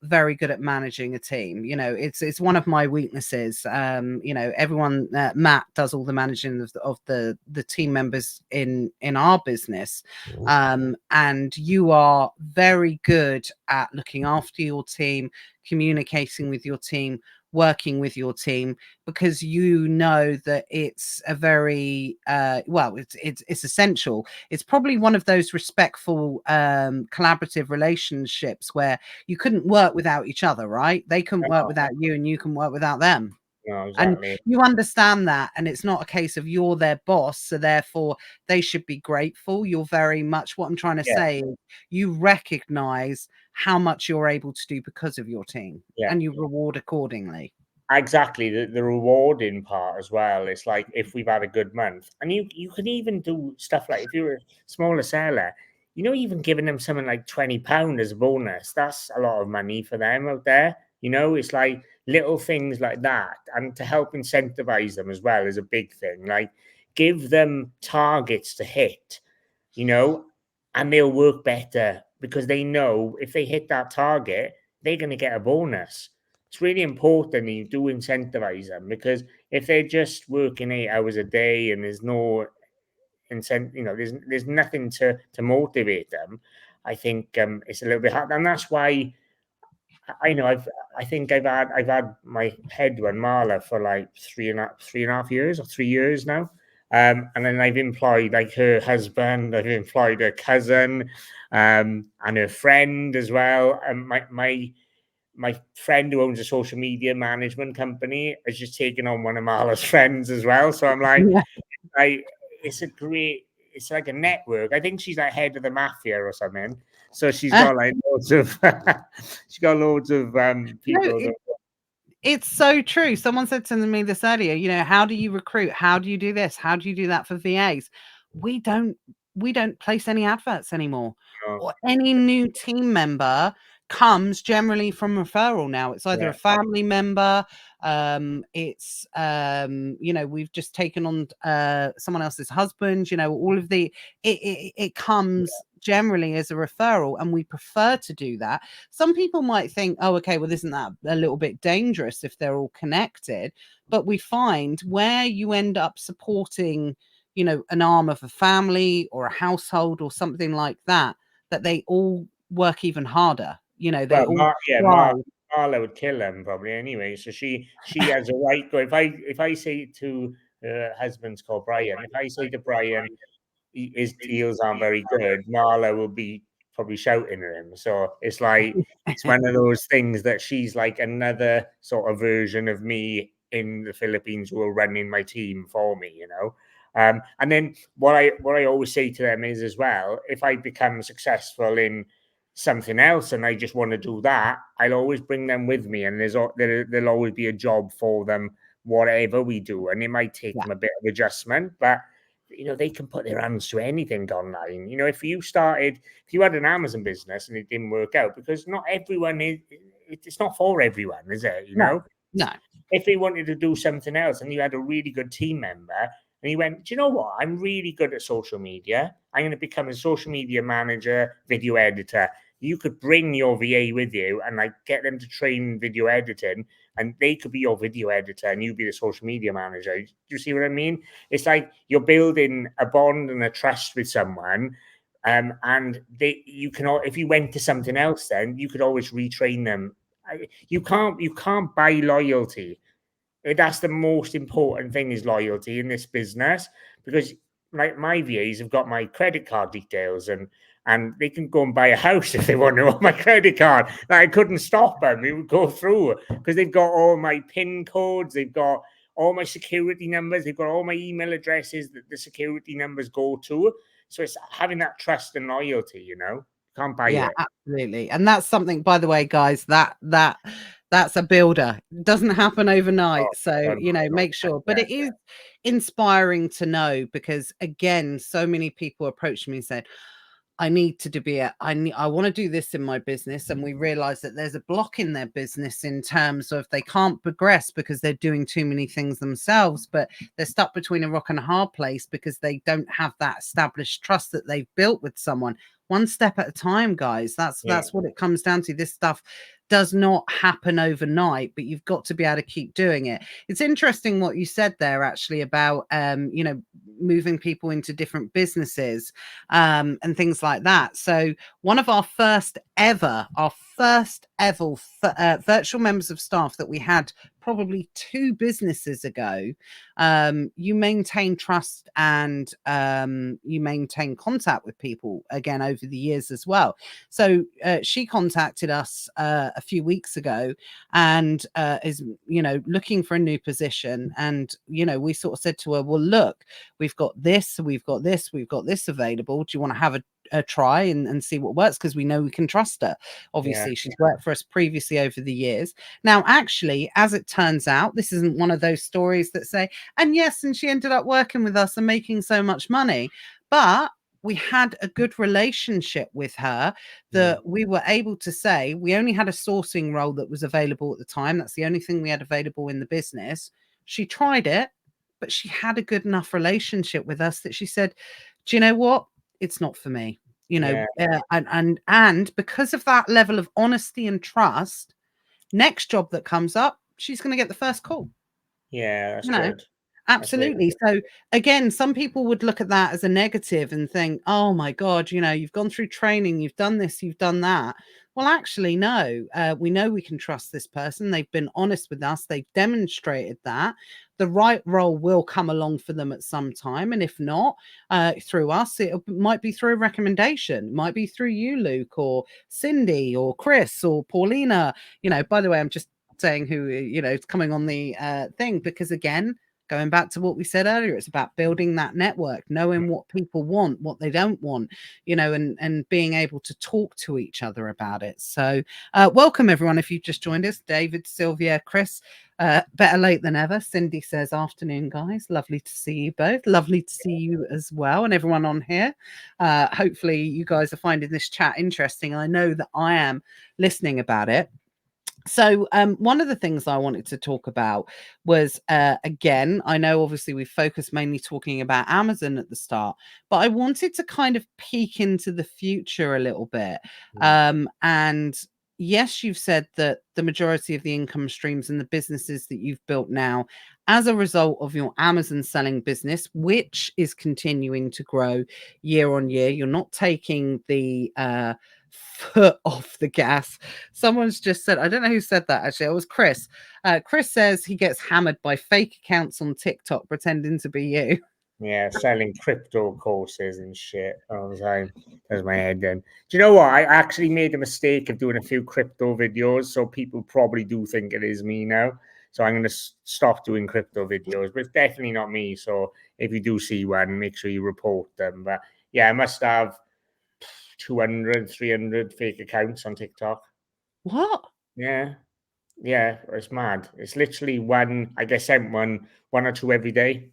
very good at managing a team. It's one of my weaknesses. Everyone, Matt does all the managing of the team members in our business, and you are very good at looking after your team, communicating with your team, working with your team, because you know that it's a very it's essential. It's probably one of those respectful collaborative relationships where you couldn't work without each other, right? They couldn't work without you, and you can work without them. No, And exactly. you understand that, and it's not a case of you're their boss, so therefore they should be grateful. You're very much, what I'm trying to Yeah, say is, you recognize how much you're able to do because of your team, yeah. and you reward accordingly. Exactly, the rewarding part as well. It's like, if we've had a good month, and you can even do stuff like, if you're a smaller seller, even giving them something like £20 as a bonus. That's a lot of money for them out there. It's like little things like that, and to help incentivize them as well is a big thing. Like, give them targets to hit, and they'll work better, because they know if they hit that target, they're going to get a bonus. It's really important that you do incentivize them, because if they're just working 8 hours a day and there's no incentive, there's nothing to motivate them. I think it's a little bit hard, and that's why I know I think I've had my head one, Marla, for like 3.5 years or 3 years now. And then I've employed like her husband, I've employed her cousin, and her friend as well. And my friend who owns a social media management company has just taken on one of Marla's friends as well. So I'm like, Yeah. it's a great, it's like a network. I think she's like head of the mafia or something. So she's got like loads of, she's got loads of No, people. it's so true. Someone said to me this earlier, you know, how do you recruit? How do you do this? How do you do that for VAs? We don't we don't place any adverts anymore. Or any new team member comes generally from referral now. It's either a family member, it's you know, we've just taken on someone else's husband, you know, all of the it comes generally as a referral, and we prefer to do that. Some people might think, oh, okay, well, isn't that a little bit dangerous if they're all connected? But we find where you end up supporting, you know, an arm of a family or a household or something like that, that they all work even harder. You know, they Well, all Mar thrive. Marla would kill him probably anyway. So she has a right go. If I say to her husband's called Brian, if I say to Brian, his deals aren't very good, Marla will be probably shouting at him. So it's like it's one of those things that she's like another sort of version of me in the Philippines who are running my team for me, you know. And then what I always say to them is as well, if I become successful in something else and I just want to do that, I'll always bring them with me, and there'll always be a job for them, whatever we do, and it might take Yeah, them a bit of adjustment, but you know, they can put their hands to anything online. You know, if you had an Amazon business and it didn't work out, because not everyone is, it's not for everyone, is it? You no, know, no, if they wanted to do something else and you had a really good team member and you went, do you know what? I'm really good at social media. I'm going to become a social media manager, video editor. You could bring your VA with you and like get them to train video editing, and they could be your video editor and you be the social media manager. Do you see what I mean? It's like you're building a bond and a trust with someone. And you can, if you went to something else, then you could always retrain them. You can't buy loyalty. That's the most important thing, is loyalty in this business, because like my VAs have got my credit card details, and they can go and buy a house if they want to on my credit card. Like, I couldn't stop them. It would go through because they've got all my PIN codes, they've got all my security numbers, they've got all my email addresses that the security numbers go to. So it's having that trust and loyalty, you know. Can't buy yeah, it. absolutely. And that's something, by the way, guys, that's a builder. It doesn't happen overnight. Oh, So, no, you know, no, make sure. But yeah, it is inspiring to know, because again, so many people approach me and said, I need to be I want to do this in my business, and we realize that there's a block in their business in terms of they can't progress because they're doing too many things themselves, but they're stuck between a rock and a hard place because they don't have that established trust that they've built with someone. One step at a time, guys. That's yeah, what it comes down to. This stuff does not happen overnight, but you've got to be able to keep doing it. It's interesting what you said there actually about you know, moving people into different businesses and things like that. So one of our first ever virtual members of staff that we had probably 2 businesses ago, you maintain trust and you maintain contact with people again over the years as well. So she contacted us a few weeks ago and is, you know, looking for a new position. And, you know, we sort of said to her, well, look, we've got this, we've got this, we've got this available. Do you want to have a try and see what works? Because we know we can trust her. yeah, Obviously, she's worked for us previously over the years. Now, actually, as it turns out, this isn't one of those stories that say, and yes, and she ended up working with us and making so much money. But we had a good relationship with her that we were able to say we only had a sourcing role that was available at the time. That's the only thing we had available in the business. She tried it, but she had a good enough relationship with us that she said, do you know what? It's not for me. You know, yeah, and because of that level of honesty and trust, next job that comes up, she's going to get the first call. yeah. That's You know, good. That's really absolutely. good. So again, some people would look at that as a negative and think, oh my God, you know, you've gone through training, you've done this, you've done that. well, actually, no, we know we can trust this person. They've been honest with us. They've demonstrated that the right role will come along for them at some time. And if not through us, it might be through a recommendation. It might be through you, Luke, or Cindy, or Chris, or Paulina. By the way, I'm just saying who, is coming on the thing, because again, going back to what we said earlier, it's about building that network, knowing what people want, what they don't want, and being able to talk to each other about it. So welcome everyone. If you just joined us, David, Sylvia, Chris, better late than ever. Cindy says, afternoon, guys. Lovely to see you both. Lovely to see you as well. And everyone on here. Hopefully you guys are finding this chat interesting. I know that I am listening about it. So one of the things I wanted to talk about was, again, I know obviously we focused mainly talking about Amazon at the start, but I wanted to kind of peek into the future a little bit. And yes, you've said that the majority of the income streams and the businesses that you've built now as a result of your Amazon selling business, which is continuing to grow year on year, you're not taking the foot off the gas. Someone's just said, I don't know who said that actually, it was Chris. Chris says he gets hammered by fake accounts on TikTok pretending to be you. Yeah, selling crypto courses and shit all the time. Does my head in. Do you know what? I actually made the mistake of doing a few crypto videos, so people probably do think it is me now. So I'm going to stop doing crypto videos, but it's definitely not me. So if you do see one, make sure you report them. But yeah, I must have 200, 300 fake accounts on TikTok. What? Yeah. Yeah, it's mad. It's literally one, I get sent one or two every day.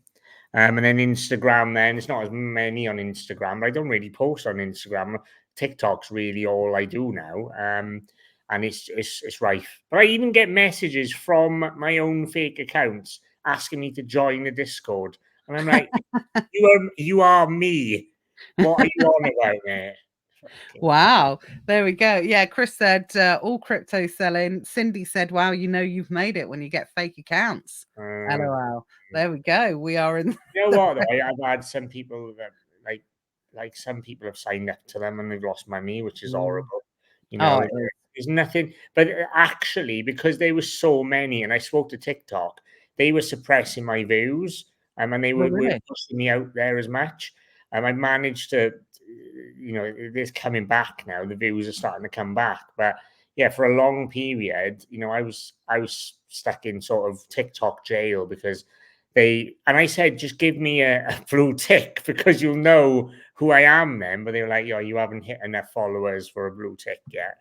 And then Instagram, then it's not as many on Instagram. I don't really post on Instagram. TikTok's really all I do now. And it's rife. But I even get messages from my own fake accounts asking me to join the Discord. And I'm like, you are me. What are you on about, mate? Wow, there we go. Yeah, Chris said all crypto selling. Cindy said, wow, you've made it when you get fake accounts. LOL. There we go. We are in You know what? Though? I've had some people that like some people have signed up to them and they've lost money, which is horrible. You know, there's nothing. But actually, because there were so many, and I spoke to TikTok, they were suppressing my views, and they were pushing me out there as much. I managed to, it's coming back now. The views are starting to come back, but yeah, for a long period, I was stuck in sort of TikTok jail because and I said, just give me a blue tick because you'll know who I am then. But they were like, yo, you haven't hit enough followers for a blue tick yet.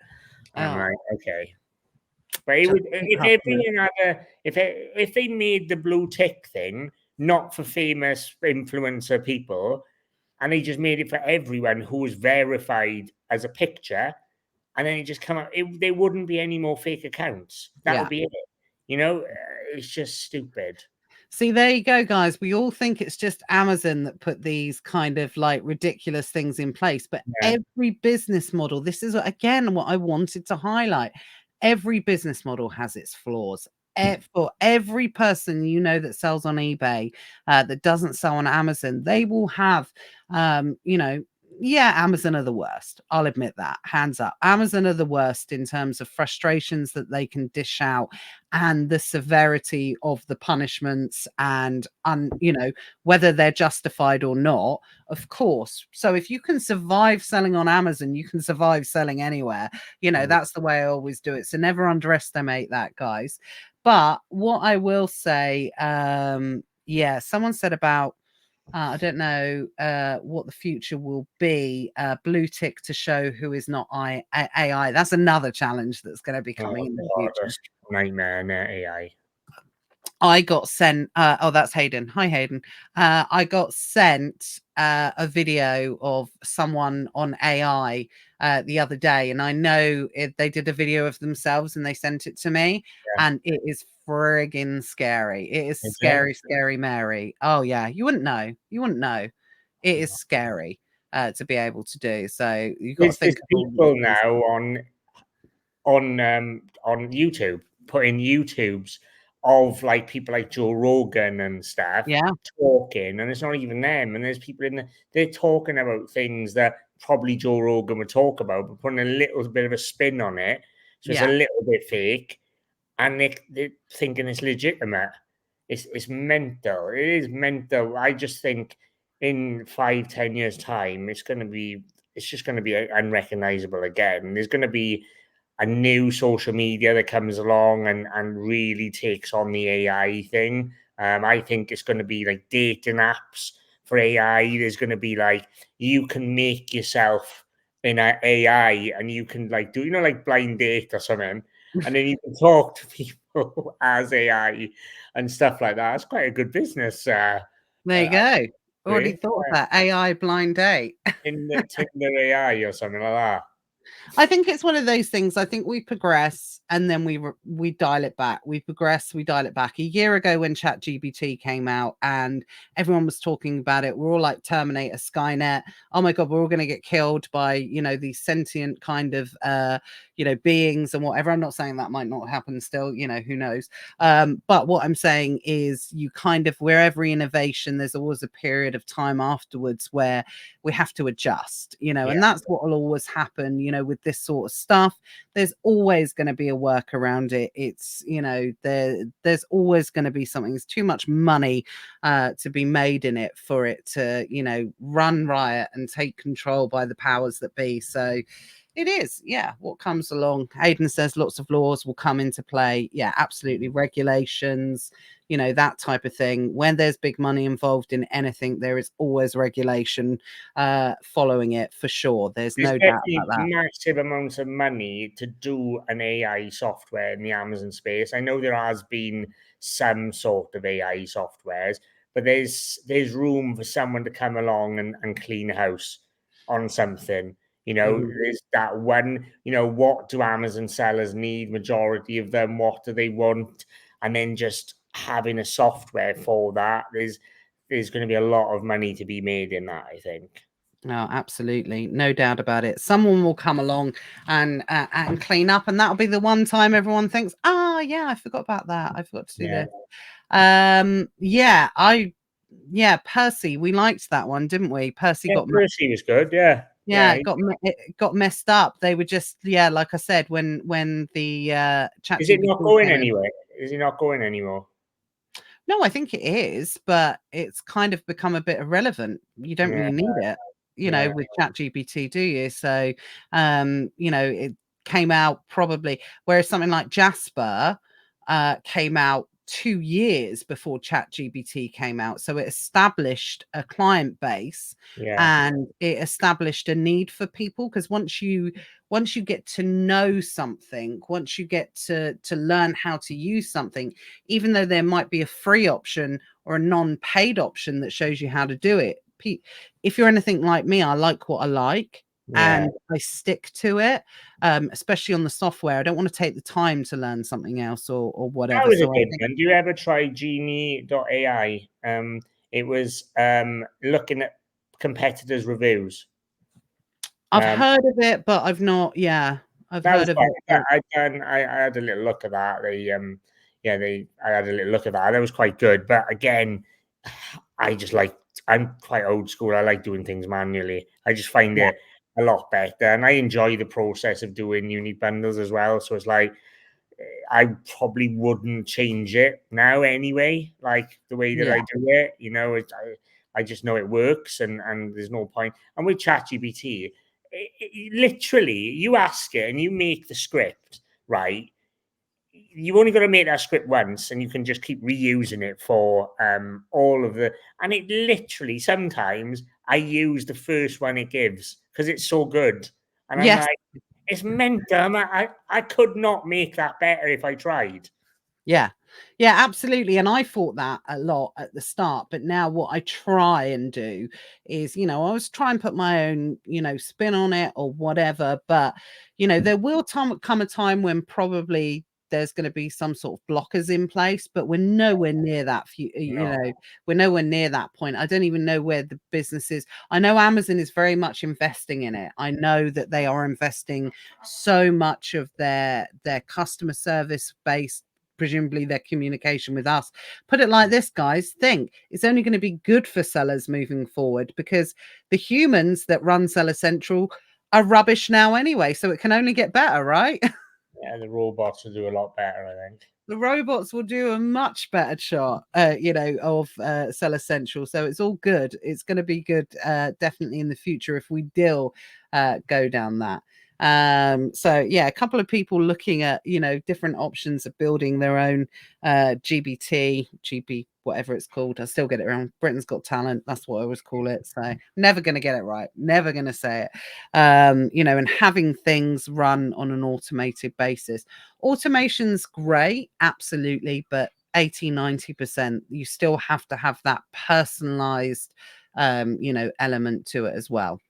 And I'm like, okay. But if they made the blue tick thing not for famous influencer people, and they just made it for everyone who was verified as a picture, and then it just come out, there wouldn't be any more fake accounts. That would be it. It's just stupid. See, there you go, guys. We all think it's just Amazon that put these kind of like ridiculous things in place, but every business model, this is again what I wanted to highlight. Every business model has its flaws. For every person that sells on eBay, that doesn't sell on Amazon, they will have, Amazon are the worst. I'll admit that, hands up. Amazon are the worst in terms of frustrations that they can dish out and the severity of the punishments and, whether they're justified or not, of course. So if you can survive selling on Amazon, you can survive selling anywhere. That's the way I always do it. So never underestimate that, guys. But what I will say, someone said about, I don't know what the future will be. Blue tick to show who is not AI. That's another challenge that's going to be coming in the future. Nightmare AI. I got sent. That's Hayden. Hi, Hayden. I got sent a video of someone on AI the other day, and I know they did a video of themselves and they sent it to me, and it is friggin' scary. It is scary, scary Mary. Oh yeah, you wouldn't know. You wouldn't know. It is scary to be able to do. So you've got to think. There's people now on YouTube putting YouTubes of like people like Joe Rogan and stuff talking, and it's not even them. And there's people they're talking about things that probably Joe Rogan would talk about, but putting a little bit of a spin on it, so it's a Yeah. little bit fake, and they're thinking it's legitimate. It's mental. It is mental. I just think in 5, 10 years time, it's just going to be unrecognizable again. There's going to be a new social media that comes along and really takes on the AI thing. I think it's going to be like dating apps for AI. There's going to be like you can make yourself in an AI and you can like do like blind date or something, and then you can talk to people as AI and stuff like that. It's quite a good business. There you go. Already Way. thought of that AI blind date. In the Tinder AI or something like that. I think it's one of those things. I think we progress and then we dial it back. We progress, we dial it back. A year ago, when ChatGPT came out and everyone was talking about it, we're all like Terminator, Skynet. Oh my god, we're all going to get killed by these sentient kind of beings and whatever. I'm not saying that might not happen still. Who knows? But what I'm saying is, you kind of, where every innovation, there's always a period of time afterwards where we have to adjust. Yeah. And that's what will always happen. With this sort of stuff, there's always going to be a work around it. It's there's always going to be something. There's too much money to be made in it for it to run riot and take control by the powers that be. So it is, yeah, what comes along. Aidan says lots of laws will come into play. Yeah, absolutely. Regulations, that type of thing. When there's big money involved in anything, there is always regulation following it, for sure. There's no doubt about that. Massive amounts of money to do an AI software in the Amazon space. I know there has been some sort of AI softwares, but there's room for someone to come along and clean house on something. There's that one, what do Amazon sellers need? Majority of them, what do they want? And then just having a software for that, there's going to be a lot of money to be made in that, I think. No, absolutely, no doubt about it. Someone will come along and clean up, and that'll be the one time everyone thinks, "Ah, yeah, I forgot about that. I forgot to do this." Percy, we liked that one, didn't we? Percy got Percy was good, yeah. it got messed up. They were just, like I said, when the chat Is it not going came in. anywhere? Is it not going anymore? No, I think it is, but it's kind of become a bit irrelevant. You don't really need it, with ChatGPT, do you? So, it came out probably, whereas something like Jasper came out 2 years before ChatGPT came out. So it established a client base and it established a need for people, because once you get to know something, once you get to learn how to use something, even though there might be a free option or a non-paid option that shows you how to do it, if you're anything like me, I like what I like. And I stick to it, especially on the software. I don't want to take the time to learn something else or whatever. That was a So good one. Do you ever try Genie.ai? It was looking at competitors' reviews. I've heard of it, but I've not. Yeah, I've heard of it. I had a little look at that. I had a little look at that. That was quite good. But again, I'm quite old school. I like doing things manually. I just find it a lot better, and I enjoy the process of doing unique bundles as well. So it's like, I probably wouldn't change it now anyway, like the way that I do it. I just know it works, and there's no point. And with ChatGPT, literally, you ask it and you make the script, right? You've only got to make that script once, and you can just keep reusing it for all of the. And it literally, sometimes I use the first one it gives because it's so good, and I'm like, it's mental. I could not make that better if I tried. Yeah, absolutely. And I thought that a lot at the start, but now what I try and do is, I always try and put my own, spin on it or whatever. But, there will come a time when probably there's going to be some sort of blockers in place, but we're nowhere near that. We're nowhere near that point. I don't even know where the business is. I know Amazon is very much investing in it. I know that they are investing so much of their customer service based presumably their communication with us. Put it like this, guys, think it's only going to be good for sellers moving forward, because the humans that run Seller Central are rubbish now anyway, so it can only get better, right? Yeah, the robots will do a lot better, I think. The robots will do a much better job, of Seller Central. So it's all good. It's going to be good, definitely in the future if we go down that. So yeah, a couple of people looking at different options of building their own GB, whatever it's called. I still get it wrong. Britain's Got Talent. That's what I always call it. So never going to get it right. Never going to say it. And having things run on an automated basis. Automation's great, absolutely, but 80-90%, you still have to have that personalized, element to it as well.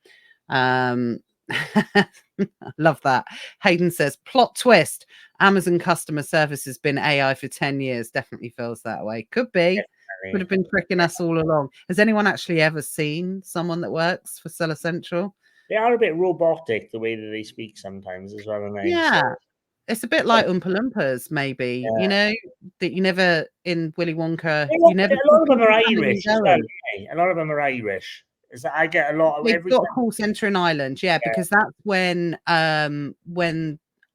Love that. Hayden says, plot twist, Amazon customer service has been AI for 10 years. Definitely feels that way. Could be. Could have been tricking us all along. Has anyone actually ever seen someone that works for Seller Central? They are a bit robotic, the way that they speak sometimes as well, aren't they? Yeah. So, It's a bit like Oompa Loompas, maybe, yeah. that you never, in Willy Wonka, A you lot, never a see lot of them people are coming and Irish as well. going. A lot of them are Irish. Is that I get a lot of They've every got a time. call center in Ireland, yeah, Yeah, because that's when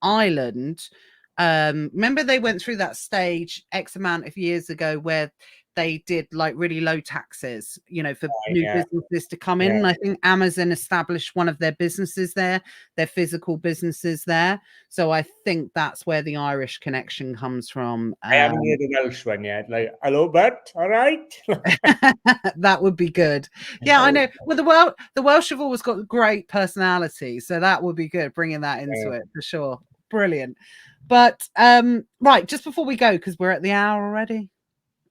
Ireland, remember they went through that stage X amount of years ago where they did like really low taxes, for new yeah, businesses to come in. yeah. And I think Amazon established one of their businesses there, their physical businesses there. So I think that's where the Irish connection comes from. I haven't heard the Welsh one yet. Like, hello, Bert. All right. That would be good. Yeah, I know. Well, the Welsh have always got great personality, so that would be good, bringing that into it for sure. Brilliant. But right, just before we go, because we're at the hour already.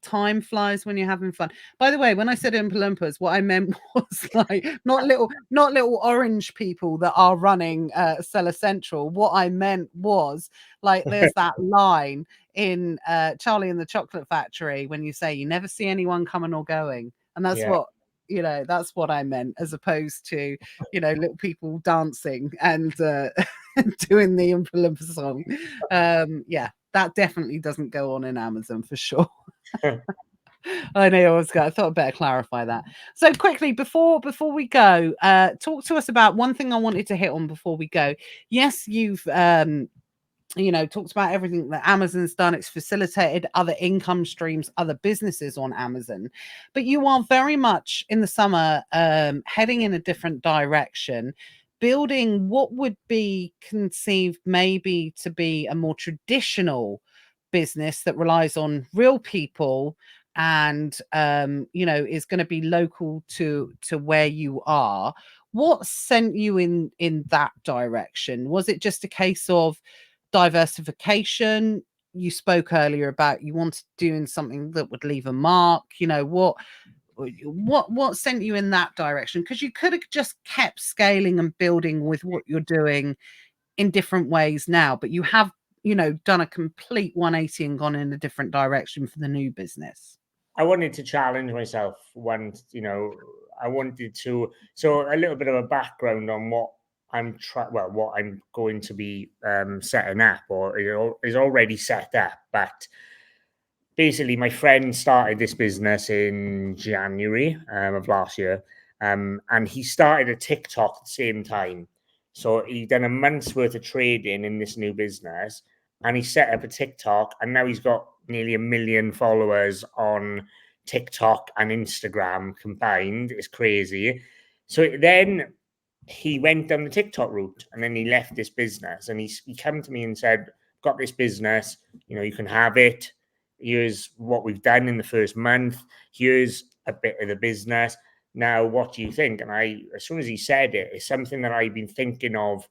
Time flies when you're having fun. By the way, when I said Oompa Loompas, what I meant was like not little orange people that are running Seller Central. What I meant was like there's that line in Charlie and the Chocolate Factory when you say you never see anyone coming or going, and that's Yeah. that's what I meant, as opposed to little people dancing and doing the Oompa Loompa song. Yeah, that definitely doesn't go on in Amazon for sure. I know I thought I'd better clarify that. So quickly before we go, talk to us about one thing I wanted to hit on before we go. Yes, you've talked about everything that Amazon's done. It's facilitated other income streams, other businesses on Amazon, but you are very much in the summer heading in a different direction, building what would be conceived maybe to be a more traditional business that relies on real people and is going to be local to where you are. What sent you in that direction? Was it just a case of diversification? You spoke earlier about you wanted doing something that would leave a mark. What sent you in that direction? Because you could have just kept scaling and building with what you're doing in different ways now, but you have done a complete 180 and gone in a different direction for the new business. I wanted to challenge myself once, I wanted to. So a little bit of a background on what what I'm going to be setting up, or is already set up. But basically, my friend started this business in January of last year, and he started a TikTok at the same time. So he done a month's worth of trading in this new business, and he set up a TikTok, and now he's got nearly 1 million followers on TikTok and Instagram combined. It's crazy. So then he went down the TikTok route, and then he left this business, and he came to me and said, "Got this business, you can have it. Here's what we've done in the first month. Here's a bit of the business. Now, what do you think?" And as soon as he said it, it's something that I've been thinking of.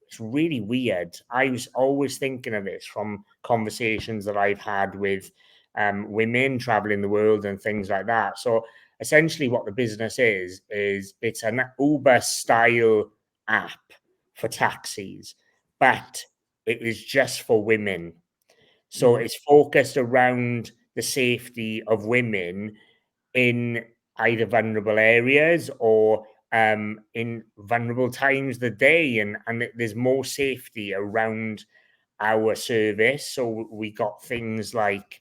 It's really weird. I was always thinking of this from conversations that I've had with women traveling the world and things like that. So essentially, what the business is it's an Uber style app for taxis, but it is just for women. So it's focused around the safety of women in either vulnerable areas or in vulnerable times of the day, and there's more safety around our service. So we got things like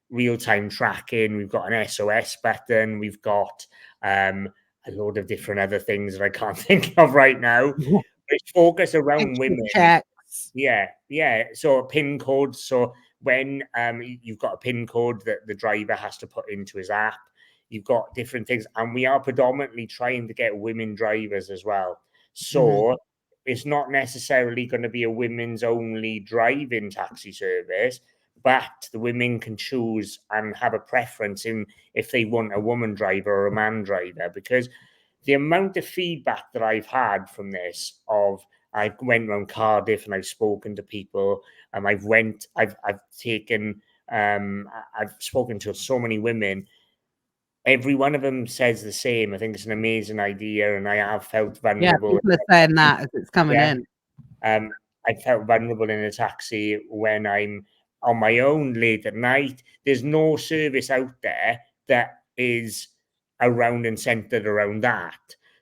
real-time tracking, we've got an SOS button, we've got a load of different other things that I can't think of right now, which focus around Extra women. checks. Yeah. So a PIN code. So when you've got a PIN code that the driver has to put into his app, you've got different things, and we are predominantly trying to get women drivers as well. So it's not necessarily going to be a women's only driving taxi service, but the women can choose and have a preference in if they want a woman driver or a man driver, because the amount of feedback that I've had from this of I went around Cardiff and I've spoken to people. I've taken, I've spoken to so many women. Every one of them says the same. I think it's an amazing idea, and I have felt Yeah, vulnerable. people are saying that as it's coming Yeah, in. I felt vulnerable in a taxi when I'm on my own late at night. There's no service out there that is around and centered around that.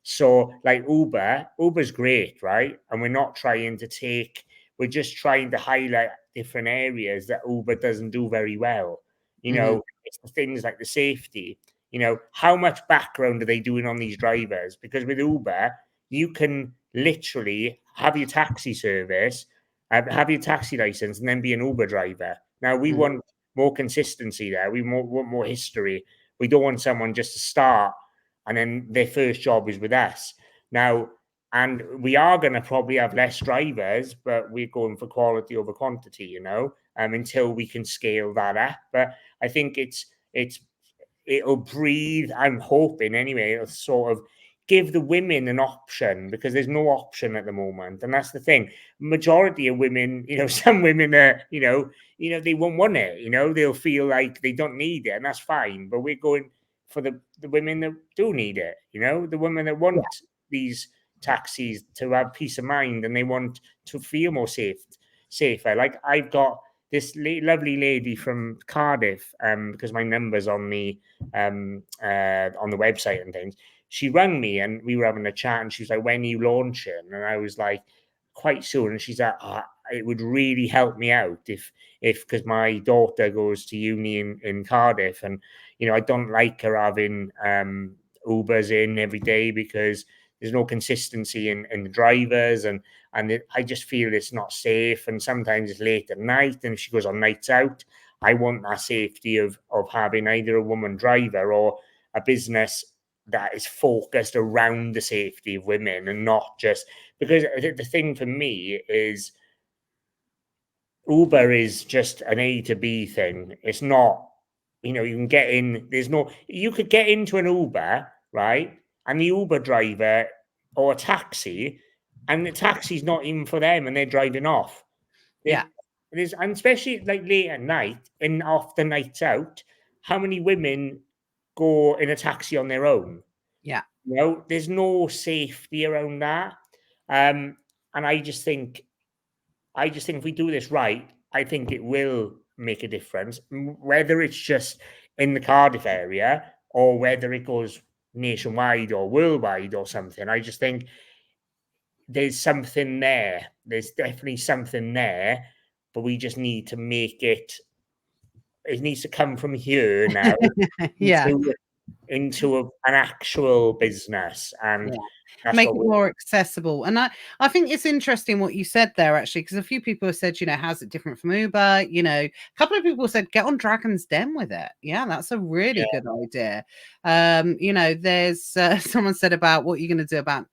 So, like Uber's great, right? And we're just trying to highlight different areas that Uber doesn't do very well. It's the things like the safety. How much background are they doing on these drivers? Because with Uber, you can literally have your taxi service, have your taxi license, and then be an Uber driver. Now, we want more consistency there. We want more history. We don't want someone just to start and then their first job is with us. Now, and we are going to probably have less drivers, but we're going for quality over quantity, until we can scale that up. But I think it'll breathe. I'm hoping anyway. It'll sort of give the women an option, because there's no option at the moment, and that's the thing. Majority of women, some women are, they won't want it. They'll feel like they don't need it, and that's fine. But we're going for the women that do need it. The women that want these taxis to have peace of mind, and they want to feel more safer. Like I've got this lovely lady from Cardiff, because my number's on the website and things. She rang me and we were having a chat, and she was like, "When are you launching?" And I was like, "Quite soon." And she's like, "It would really help me out if because my daughter goes to uni in Cardiff, and I don't like her having Ubers in every day because there's no consistency in the drivers, and I just feel it's not safe, and sometimes it's late at night, and if she goes on nights out, I want that safety of having either a woman driver or a business that is focused around the safety of women, and not just because the thing for me is Uber is just an A to B thing. It's not, you can get in, you could get into an Uber, right? And the Uber driver or a taxi, and the taxi's not even for them, and they're driving off. Yeah. And especially like late at night and off the nights out, how many women go in a taxi on their own? Yeah. There's no safety around that. And I just think if we do this right, I think it will make a difference, whether it's just in the Cardiff area or whether it goes nationwide or worldwide or something. I just think there's something there. There's definitely something there, but we just need to make it. It needs to come from here now Yeah. into an actual business, and Yeah. that's Make what it we. more accessible. And I think it's interesting what you said there, actually, because a few people have said, how's it different from Uber? A couple of people said, get on Dragon's Den with it. Yeah, that's a really good idea. There's someone said about what you're going to do about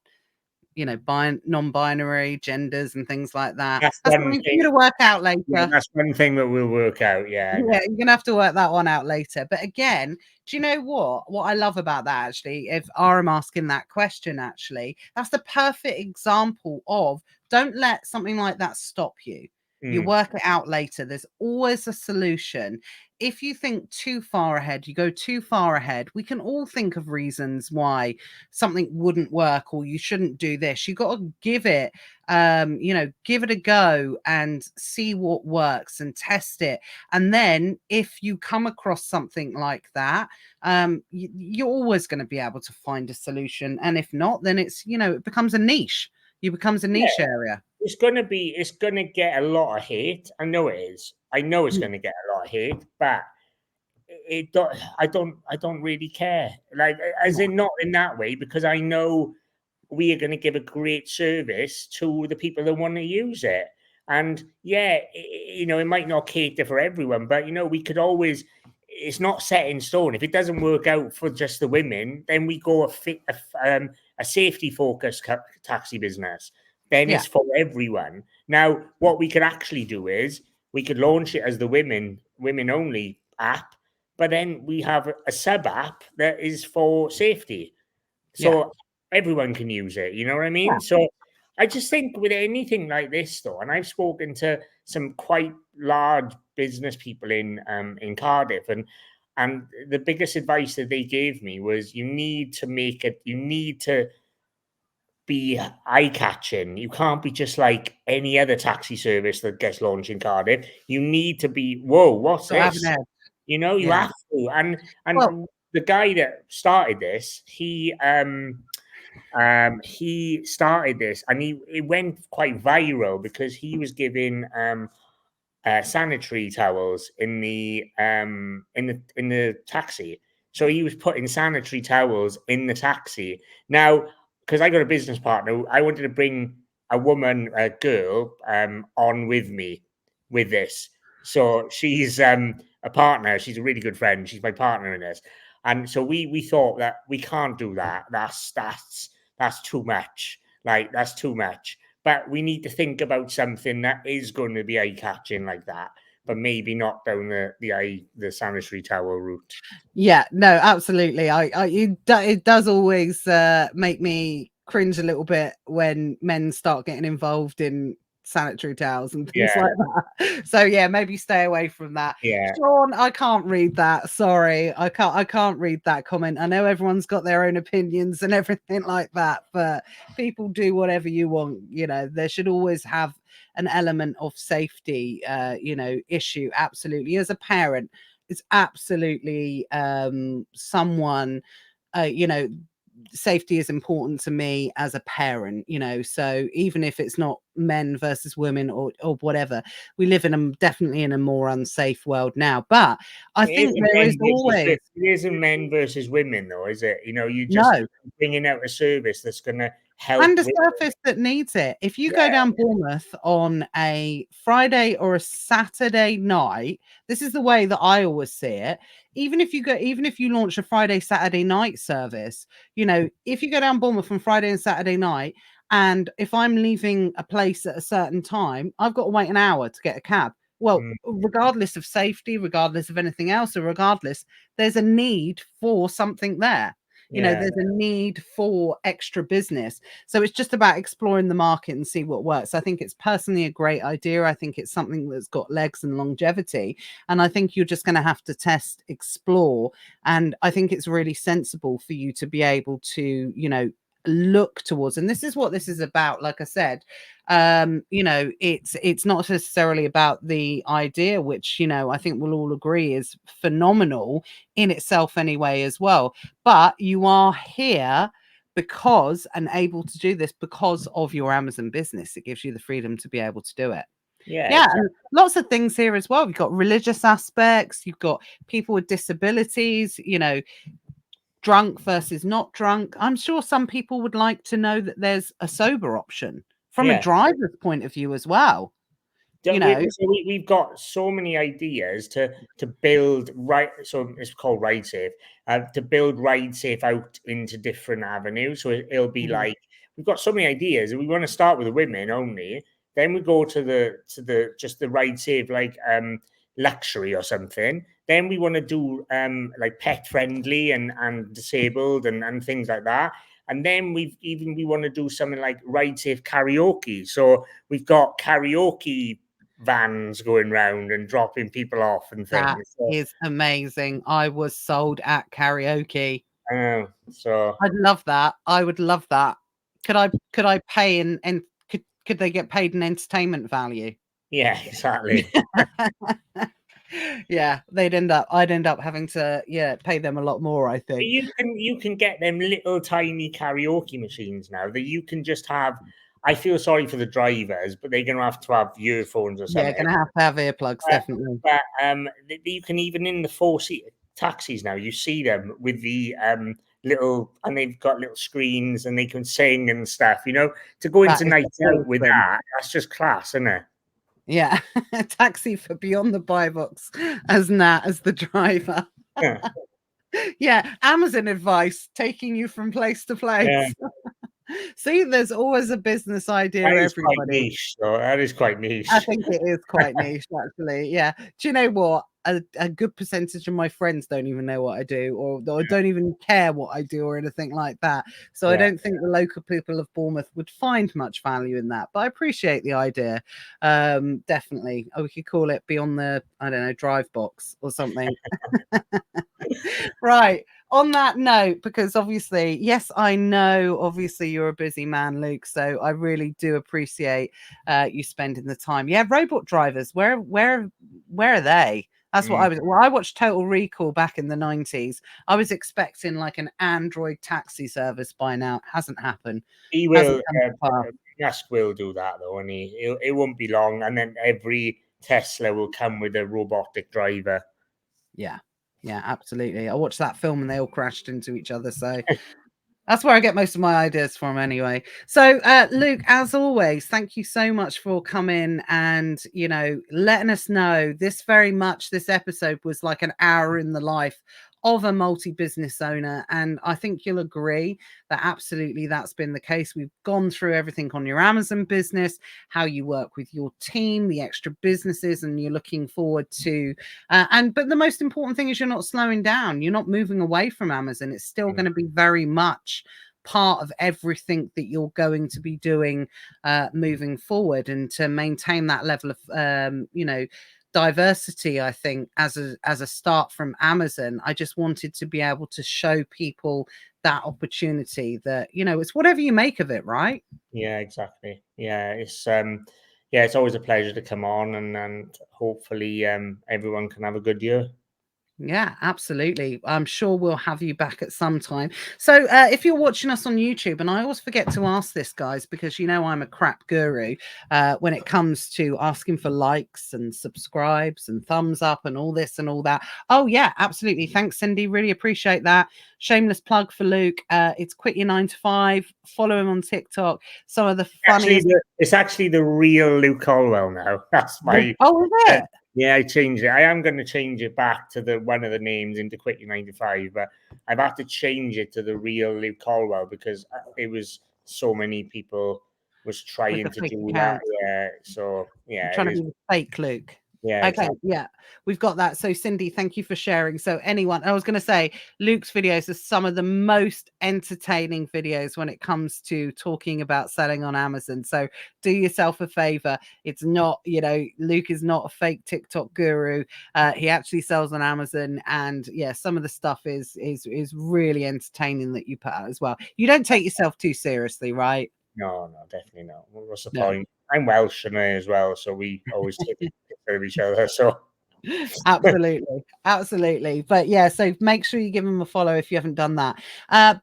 non-binary genders and things like that. That's That's one something for thing. you to work out Yeah, later. that's one thing that we'll work out. Yeah, I know. Yeah, you're gonna have to work that one out later. But again, do you know what I love about that, actually? If I'm asking that question, actually, that's the perfect example of don't let something like that stop you. You work it out later. There's always a solution. If you think too far ahead, you go too far ahead. We can all think of reasons why something wouldn't work or you shouldn't do this. You got to give it a go and see what works and test it. And then if you come across something like that, you're always going to be able to find a solution. And if not, then it becomes a niche. You becomes a Yeah, niche area. it's gonna get a lot of hate. I know it is. I know it's Mm. gonna get a lot of hate, but it don't I don't really care. Like, as Yeah, in, not in that way, because I know we are going to give a great service to the people that want to use it. And yeah, it might not cater for everyone, but we could always. It's not set in stone. If it doesn't work out for just the women, then we go a safety focused taxi business. Then yeah, it's for everyone. Now, what we could actually do is we could launch it as the women only app, but then we have a sub app that is for safety, yeah, so everyone can use it. You know what I yeah. mean? So I just think with anything like this, though, and I've spoken to some quite large business people in Cardiff, and the biggest advice that they gave me was you need to make it. You need to be eye catching. You can't be just like any other taxi service that gets launched in Cardiff. You need to be, whoa, what's Got to have an this? edge. You Yeah. have to. Well, And the guy that started this, he started this, and it went quite viral because he was giving sanitary towels in the taxi. So he was putting sanitary towels in the taxi. Now, because I got a business partner, I wanted to bring a girl, on with me with this. So she's a partner. She's a really good friend. She's my partner in this. And so we thought that we can't do that. That's too much. Like, that's too much. But we need to think about something that is going to be eye catching like that, but maybe not down the sanitary towel route. yeah, no, absolutely. It does always make me cringe a little bit when men start getting involved in sanitary towels and things Yeah, like that. So yeah, maybe stay away from that. yeah, Sean, I can't read that. Sorry, I can't read that comment. I know everyone's got their own opinions and everything like that, but people do whatever you want. There should always have an element of safety, issue. Absolutely, as a parent, it's absolutely someone, uh, you know, safety is important to me as a parent, so even if it's not men versus women or whatever, we live definitely in a more unsafe world now, but I it think isn't there is always men versus women, though, is it? You just no bringing out a service that's going to help and a women. surface that needs it. If you go Yeah. down Bournemouth on a Friday or a Saturday night, this is the way that I always see it. Even if you launch a Friday, Saturday night service, if you go down Bournemouth on Friday and Saturday night, and if I'm leaving a place at a certain time, I've got to wait an hour to get a cab. Well, Mm, regardless of safety, regardless of anything else, or regardless, there's a need for something there. yeah. There's a need for extra business. So it's just about exploring the market and see what works. I think it's personally a great idea. I think it's something that's got legs and longevity. And I think you're just going to have to test, explore. And I think it's really sensible for you to be able to, look towards, and this is what this is about. Like I said, it's not necessarily about the idea, which I think we'll all agree is phenomenal in itself anyway as well, but you are here because and able to do this because of your Amazon business. It gives you the freedom to be able to do it. Yeah, Yeah, exactly. and lots of things here as well. You've got religious aspects, you've got people with disabilities, drunk versus not drunk. I'm sure some people would like to know that there's a sober option from a Yeah. driver's point of view as well, you know. We've got so many ideas to build right. So it's called Ride Safe. To build Ride Safe out into different avenues. So it'll be Mhm. like we've got so many ideas, and we want to start with the women only. Then we go to the just the Ride Safe, like luxury or something. Then we want to do like pet friendly and disabled and things like that. And then we want to do something like Ride Safe karaoke. So we've got karaoke vans going round and dropping people off and That things. So, is amazing. I was sold at karaoke. so I'd love that. I would love that. Could I pay and could they get paid an entertainment value? yeah, exactly. Yeah, I'd end up having to, yeah, pay them a lot more, I think. You can get them little tiny karaoke machines now that you can just have. I feel sorry for the drivers, but they're going to have earphones or Yeah, something. gonna have earplugs, definitely. But you can, even in the 4-seat taxis now, you see them with the little, and they've got little screens and they can sing and stuff. You know, to go That into is nights out with awesome. that's just class, isn't it? Yeah, taxi for Beyond the Buy Box as Nat as the driver. Yeah. Yeah, Amazon advice taking you from place to Yeah. place. See, there's always a business idea, That is quite everybody. niche, though. That is quite I niche. think it is quite niche, actually. Yeah. Do you know what? A good percentage of my friends don't even know what I do, or don't even care what I do, or anything like that. So I Yeah. don't think the local people of Bournemouth would find much value in that. But I appreciate the idea. Definitely. Oh, we could call it Beyond the, I don't know, Drive Box or something. Right. On that note, because obviously, yes, I know obviously you're a busy man, Luke. So I really do appreciate you spending the time. Yeah, robot drivers, where are they? That's what I was. Well, I watched Total Recall back in the 90s. I was expecting like an Android taxi service by now. It hasn't happened. He Hasn't will. come to pass. Musk will do that, though, and it won't be long, and then every Tesla will come with a robotic driver. Yeah. Yeah, absolutely. I watched that film and they all crashed into each other. So that's where I get most of my ideas from anyway. So, Luke, as always, thank you so much for coming and, letting us know this episode was like an hour in the life of a multi-business owner. And I think you'll agree that absolutely that's been the case. We've gone through everything on your Amazon business, how you work with your team, the extra businesses, and you're looking forward to, but the most important thing is you're not slowing down. You're not moving away from Amazon. It's still going to be very much part of everything that you're going to be doing moving forward, and to maintain that level of diversity. I think as a start from Amazon, I just wanted to be able to show people that opportunity, that it's whatever you make of it, right? Yeah, exactly. Yeah, it's always a pleasure to come on, and hopefully everyone can have a good year. Yeah, absolutely. I'm sure we'll have you back at some time. So, if you're watching us on YouTube, and I always forget to ask this, guys, because I'm a crap guru when it comes to asking for likes and subscribes and thumbs up and all this and all that. Oh, yeah, absolutely. Thanks, Cindy. Really appreciate that. Shameless plug for Luke. It's Quit Your 9 to 5. Follow him on TikTok. Some of the funniest. It's actually the real Luke Colwell now. That's my. Oh, is it? Yeah, I changed it. I am going to change it back to one of the names into Quit Your 9 to 5, but I've had to change it to the real Luke Colwell because it was so many people was trying to do account. that. Yeah, so yeah, I'm trying to be the fake Luke. Yeah, Okay, exactly. yeah, we've got that. So, Cindy, thank you for sharing. So, I was going to say, Luke's videos are some of the most entertaining videos when it comes to talking about selling on Amazon. So, do yourself a favor. It's not, Luke is not a fake TikTok guru. He actually sells on Amazon, and yeah, some of the stuff is really entertaining that you put out as well. You don't take yourself too seriously, right? No, definitely not. What's the No. point? I'm Welsh as well, so we always take care of each other. So absolutely. But yeah, so make sure you give them a follow if you haven't done that.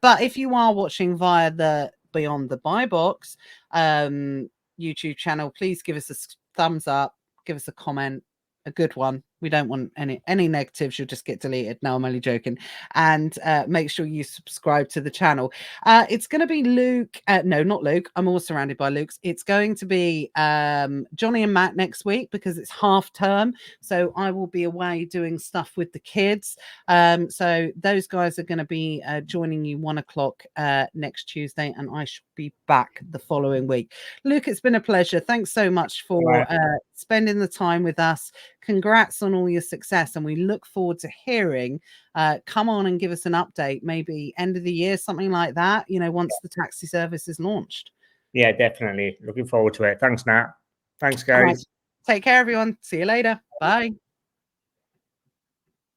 But if you are watching via the Beyond the Buy Box YouTube channel, please give us a thumbs up, give us a comment, a good one. We don't want any negatives. You'll just get deleted. No, I'm only joking. And make sure you subscribe to the channel. It's going to be Luke. No, not Luke. I'm all surrounded by Lukes. It's going to be Johnny and Matt next week because it's half term. So I will be away doing stuff with the kids. So those guys are going to be joining you 1 o'clock next Tuesday, and I shall be back the following week. Luke, it's been a pleasure. Thanks so much for spending the time with us. Congrats on all your success, and we look forward to hearing. Come on and give us an update, maybe end of the year, something like that. Once the taxi service is launched. Yeah, definitely. Looking forward to it. Thanks, Nat. Thanks, guys. Right. Take care, everyone. See you later. Bye.